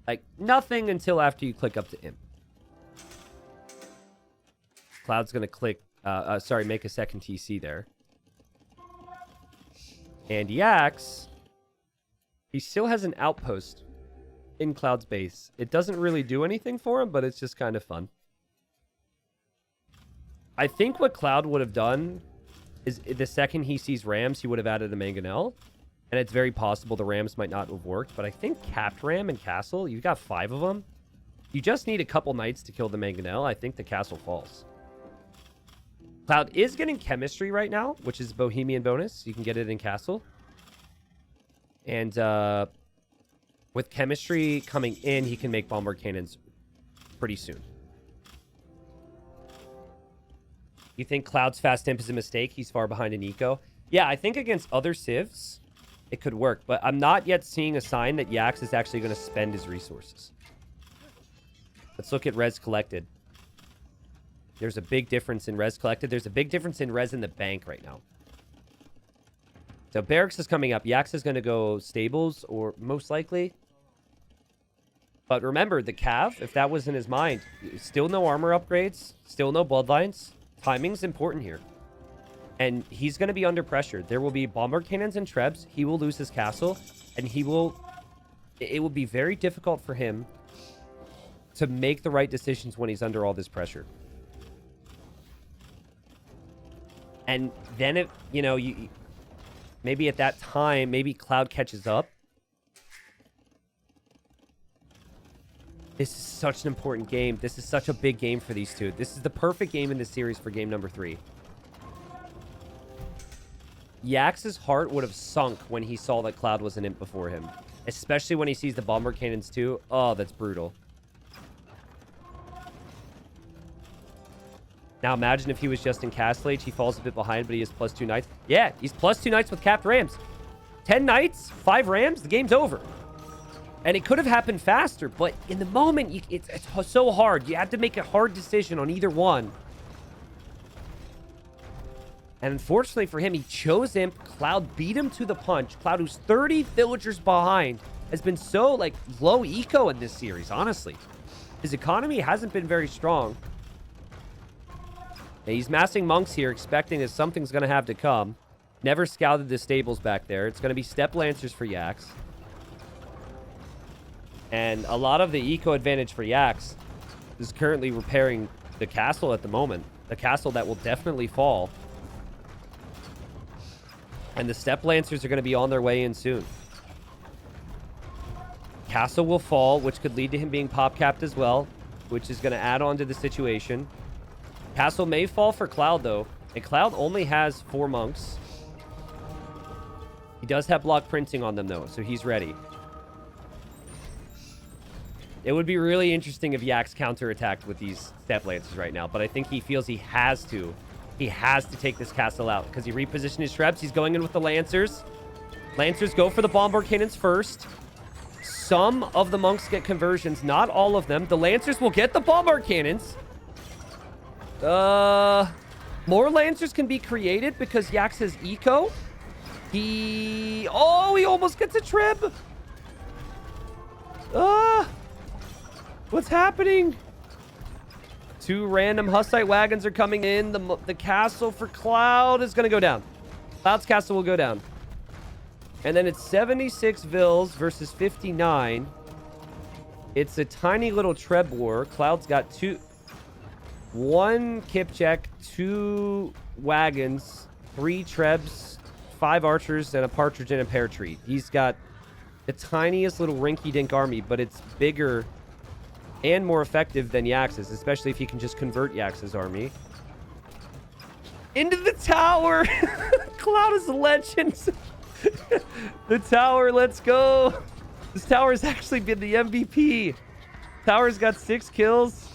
like nothing until after you click up to imp. Cloud's going to click, make a second TC there. And Yax, he still has an outpost in Cloud's base. It doesn't really do anything for him, but it's just kind of fun. I think what Cloud would have done is the second he sees Rams, he would have added a Mangonel. And it's very possible the Rams might not have worked. But I think capped Ram and Castle, you've got 5 of them. You just need a couple Knights to kill the Mangonel. I think the Castle falls. Cloud is getting Chemistry right now, which is Bohemian bonus. You can get it in Castle. And with Chemistry coming in, he can make Bombard Cannons pretty soon. You think Cloud's fast imp is a mistake? He's far behind in eco. Yeah, I think against other civs, it could work. But I'm not yet seeing a sign that Yax is actually going to spend his resources. Let's look at res collected. There's a big difference in res collected. There's a big difference in res in the bank right now. So barracks is coming up. Yax is going to go stables, or most likely. But remember, the Cav, if that was in his mind, still no armor upgrades, still no bloodlines. Timing's important here. And he's going to be under pressure. There will be bombard cannons and trebs. He will lose his castle. And he will... It will be very difficult for him to make the right decisions when he's under all this pressure. And then, if you know, maybe at that time, maybe Cloud catches up. This is such an important game. This is such a big game for these two. This is the perfect game in this series for game number 3. Yax's heart would have sunk when he saw that Cloud was an imp before him. Especially when he sees the bomber cannons too. Oh, that's brutal. Now imagine if he was just in Castle Age. He falls a bit behind, but he has +2 knights. Yeah, he's +2 knights with capped rams. 10 knights, 5 rams, the game's over. And it could have happened faster, but in the moment, it's so hard. You have to make a hard decision on either one. And unfortunately for him, he chose Imp. Cloud beat him to the punch. Cloud, who's 30 villagers behind, has been so, like, low eco in this series, honestly. His economy hasn't been very strong. And he's massing monks here, expecting that something's going to have to come. Never scouted the stables back there. It's going to be step lancers for Yax. And a lot of the eco advantage for Yax is currently repairing the castle at the moment. The castle that will definitely fall. And the step lancers are going to be on their way in soon. Castle will fall, which could lead to him being pop capped as well, which is going to add on to the situation. Castle may fall for Cloud, though. And Cloud only has 4 monks. He does have block printing on them, though, so he's ready. It would be really interesting if Yax counterattacked with these step lancers right now, but I think he feels he has to. He has to take this castle out because he repositioned his trebs. He's going in with the lancers. Lancers go for the bombard cannons first. Some of the monks get conversions, not all of them. The lancers will get the bombard cannons. More lancers can be created because Yax has eco. He almost gets a trib. What's happening? 2 random Hussite wagons are coming in. The castle for Cloud is going to go down. Cloud's castle will go down. And then it's 76 vills versus 59. It's a tiny little treb war. Cloud's got 2... 1 Kipcheck, 2 wagons, 3 Trebs, 5 archers, and a partridge and a pear tree. He's got the tiniest little rinky-dink army, but it's bigger and more effective than Yax's, especially if he can just convert Yax's army. Into the tower! Cloud is a legend! The tower, let's go! This tower's actually been the MVP. Tower's got 6 kills.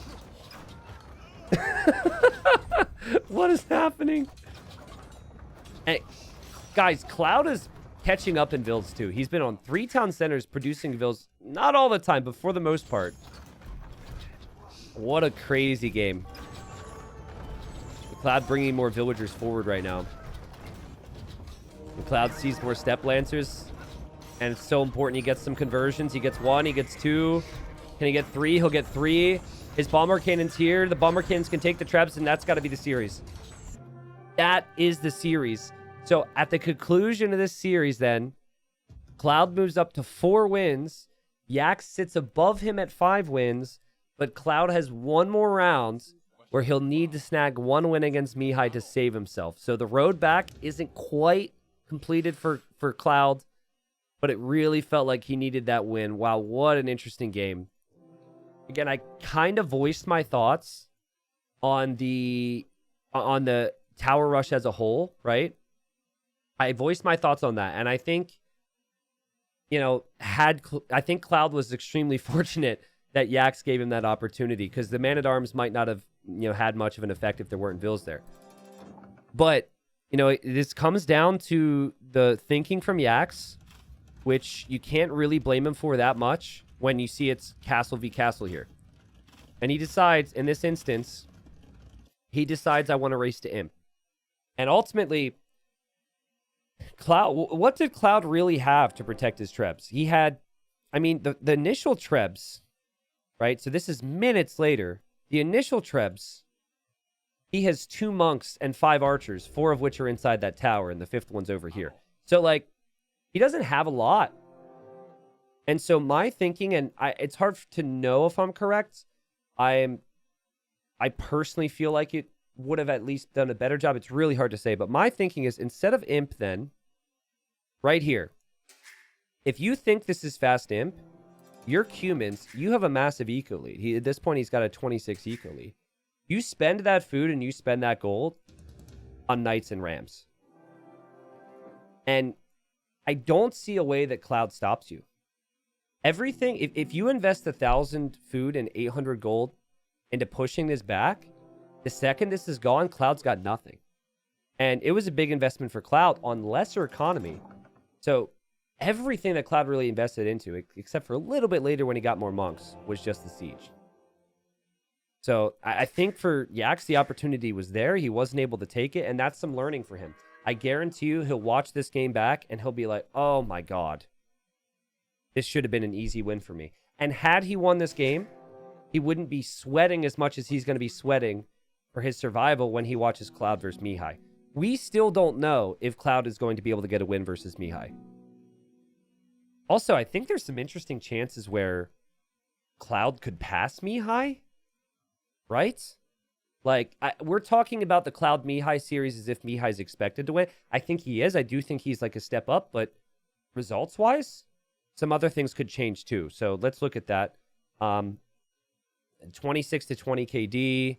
What is happening? Hey, guys, Cloud is catching up in builds too. He's been on 3 town centers producing builds, not all the time, but for the most part. What a crazy game. Cloud bringing more villagers forward right now. The Cloud sees more step lancers, and it's so important he gets some conversions. He gets 1, he gets 2. Can he get 3? He'll get 3. His bomber cannon's here. The bomber cannons can take the traps, and that's got to be the series. That is the series. So at the conclusion of this series, then, Cloud moves up to 4 wins. Yax sits above him at 5 wins, but Cloud has 1 more round where he'll need to snag 1 win against Mihai to save himself. So the road back isn't quite completed for Cloud, but it really felt like he needed that win. Wow, what an interesting game. Again, I kind of voiced my thoughts on the tower rush as a whole, right? I voiced my thoughts on that, and I think, you know, I think Cloud was extremely fortunate that Yax gave him that opportunity, because the man-at-arms might not have, you know, had much of an effect if there weren't vills there. But, you know, this comes down to the thinking from Yax, which you can't really blame him for that much when you see it's castle v castle here. And he decides, in this instance, he decides I want to race to Imp. And ultimately, Cloud, what did Cloud really have to protect his Trebs? He had, I mean, the initial Trebs, right? So this is minutes later. The initial Trebs, he has 2 monks and 5 archers, 4 of which are inside that tower, and the 5th one's over here. So, like, he doesn't have a lot. And so my thinking, and it's hard to know if I'm correct. I personally feel like it would have at least done a better job. It's really hard to say. But my thinking is, instead of Imp then, right here, if you think this is fast Imp, your Cumans, you have a massive eco lead. At this point, he's got a 26 eco lead. You spend that food and you spend that gold on Knights and Rams. And I don't see a way that Cloud stops you. Everything, if you invest 1,000 food and 800 gold into pushing this back, the second this is gone, Cloud's got nothing. And it was a big investment for Cloud on lesser economy. So everything that Cloud really invested into, except for a little bit later when he got more monks, was just the siege. So I think for Yax, the opportunity was there. He wasn't able to take it, and that's some learning for him. I guarantee you he'll watch this game back, and he'll be like, oh my God, this should have been an easy win for me. And had he won this game, he wouldn't be sweating as much as he's going to be sweating for his survival when he watches Cloud versus Mihai. We still don't know if Cloud is going to be able to get a win versus Mihai. Also, I think there's some interesting chances where Cloud could pass Mihai, right? Like, we're talking about the Cloud Mihai series as if Mihai's expected to win. I think he is. I do think he's like a step up, but results-wise, some other things could change too. So let's look at that. 26 to 20 KD,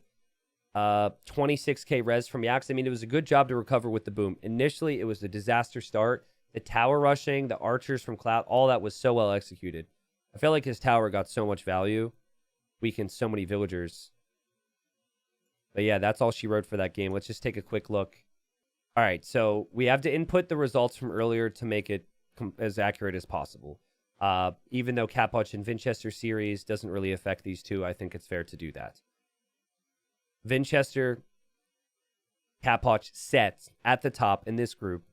26k res from Yax. I mean, it was a good job to recover with the boom. Initially, it was a disaster start. The tower rushing, the archers from Cloud, all that was so well executed. I felt like his tower got so much value, weakened so many villagers. But yeah, that's all she wrote for that game. Let's just take a quick look. All right, so we have to input the results from earlier to make it as accurate as possible. Even though Capoch and Winchester series doesn't really affect these two, I think it's fair to do that. Winchester, Capoch set at the top in this group.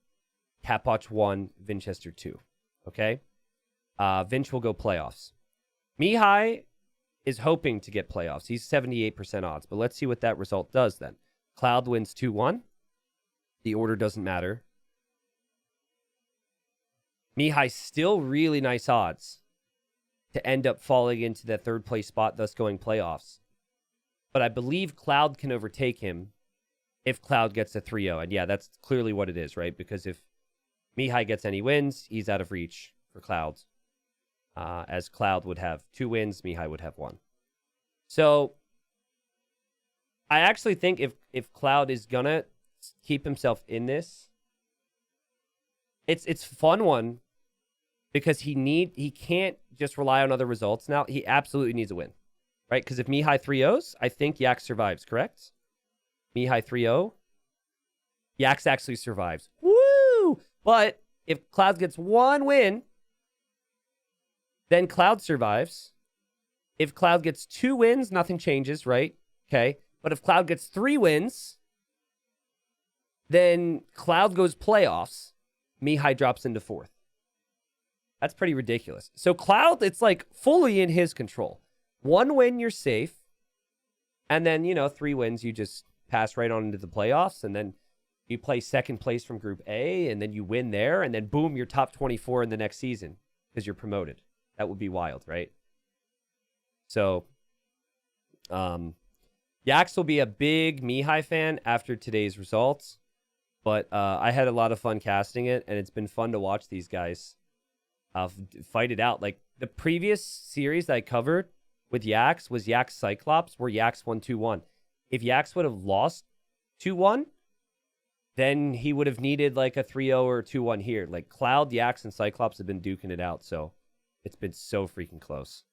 Capoch 1, Winchester 2. Okay? Vinch will go playoffs. Mihai is hoping to get playoffs. He's 78% odds, but let's see what that result does then. Cloud wins 2-1. The order doesn't matter. Mihai still really nice odds to end up falling into that 3rd place spot, thus going playoffs. but I believe Cloud can overtake him if Cloud gets a 3-0. And yeah, that's clearly what it is, right? Because if Mihai gets any wins, he's out of reach for Cloud. As Cloud would have 2 wins, Mihai would have 1. So I actually think if Cloud is gonna keep himself in this, it's a fun one because he can't just rely on other results now. He absolutely needs a win, right? Because if Mihai 3-0s, I think Yak survives, correct? Mihai 3-0, Yax actually survives. Woo! But if Cloud gets 1 win, then Cloud survives. If Cloud gets 2 wins, nothing changes, right? Okay. But if Cloud gets 3 wins, then Cloud goes playoffs. Mihai drops into 4th. That's pretty ridiculous. So Cloud, it's like fully in his control. 1 win, you're safe. And then, 3 wins, you just pass right on into the playoffs. And then you play second place from Group A. And then you win there. And then boom, you're top 24 in the next season because you're promoted. That would be wild, right? So, Yax will be a big Mihai fan after today's results. But I had a lot of fun casting it, and it's been fun to watch these guys fight it out. Like, the previous series that I covered with Yax was Yax Cyclops, where Yax won 2-1. If Yax would have lost 2-1, then he would have needed like a 3-0 or 2-1 here. Like, Cloud, Yax, and Cyclops have been duking it out, so it's been so freaking close.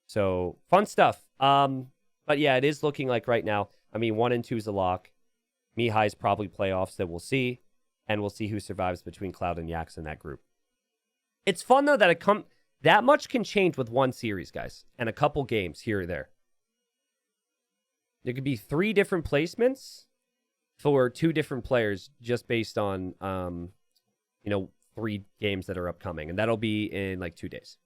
So, fun stuff. But yeah, it is looking like right now, 1 and 2 is a lock. Mihai's probably playoffs that we'll see, and we'll see who survives between Cloud and Yax in that group. It's fun, though, that that much can change with one series, guys, and a couple games here or there. There could be 3 different placements for 2 different players just based on, 3 games that are upcoming, and that'll be in like 2 days.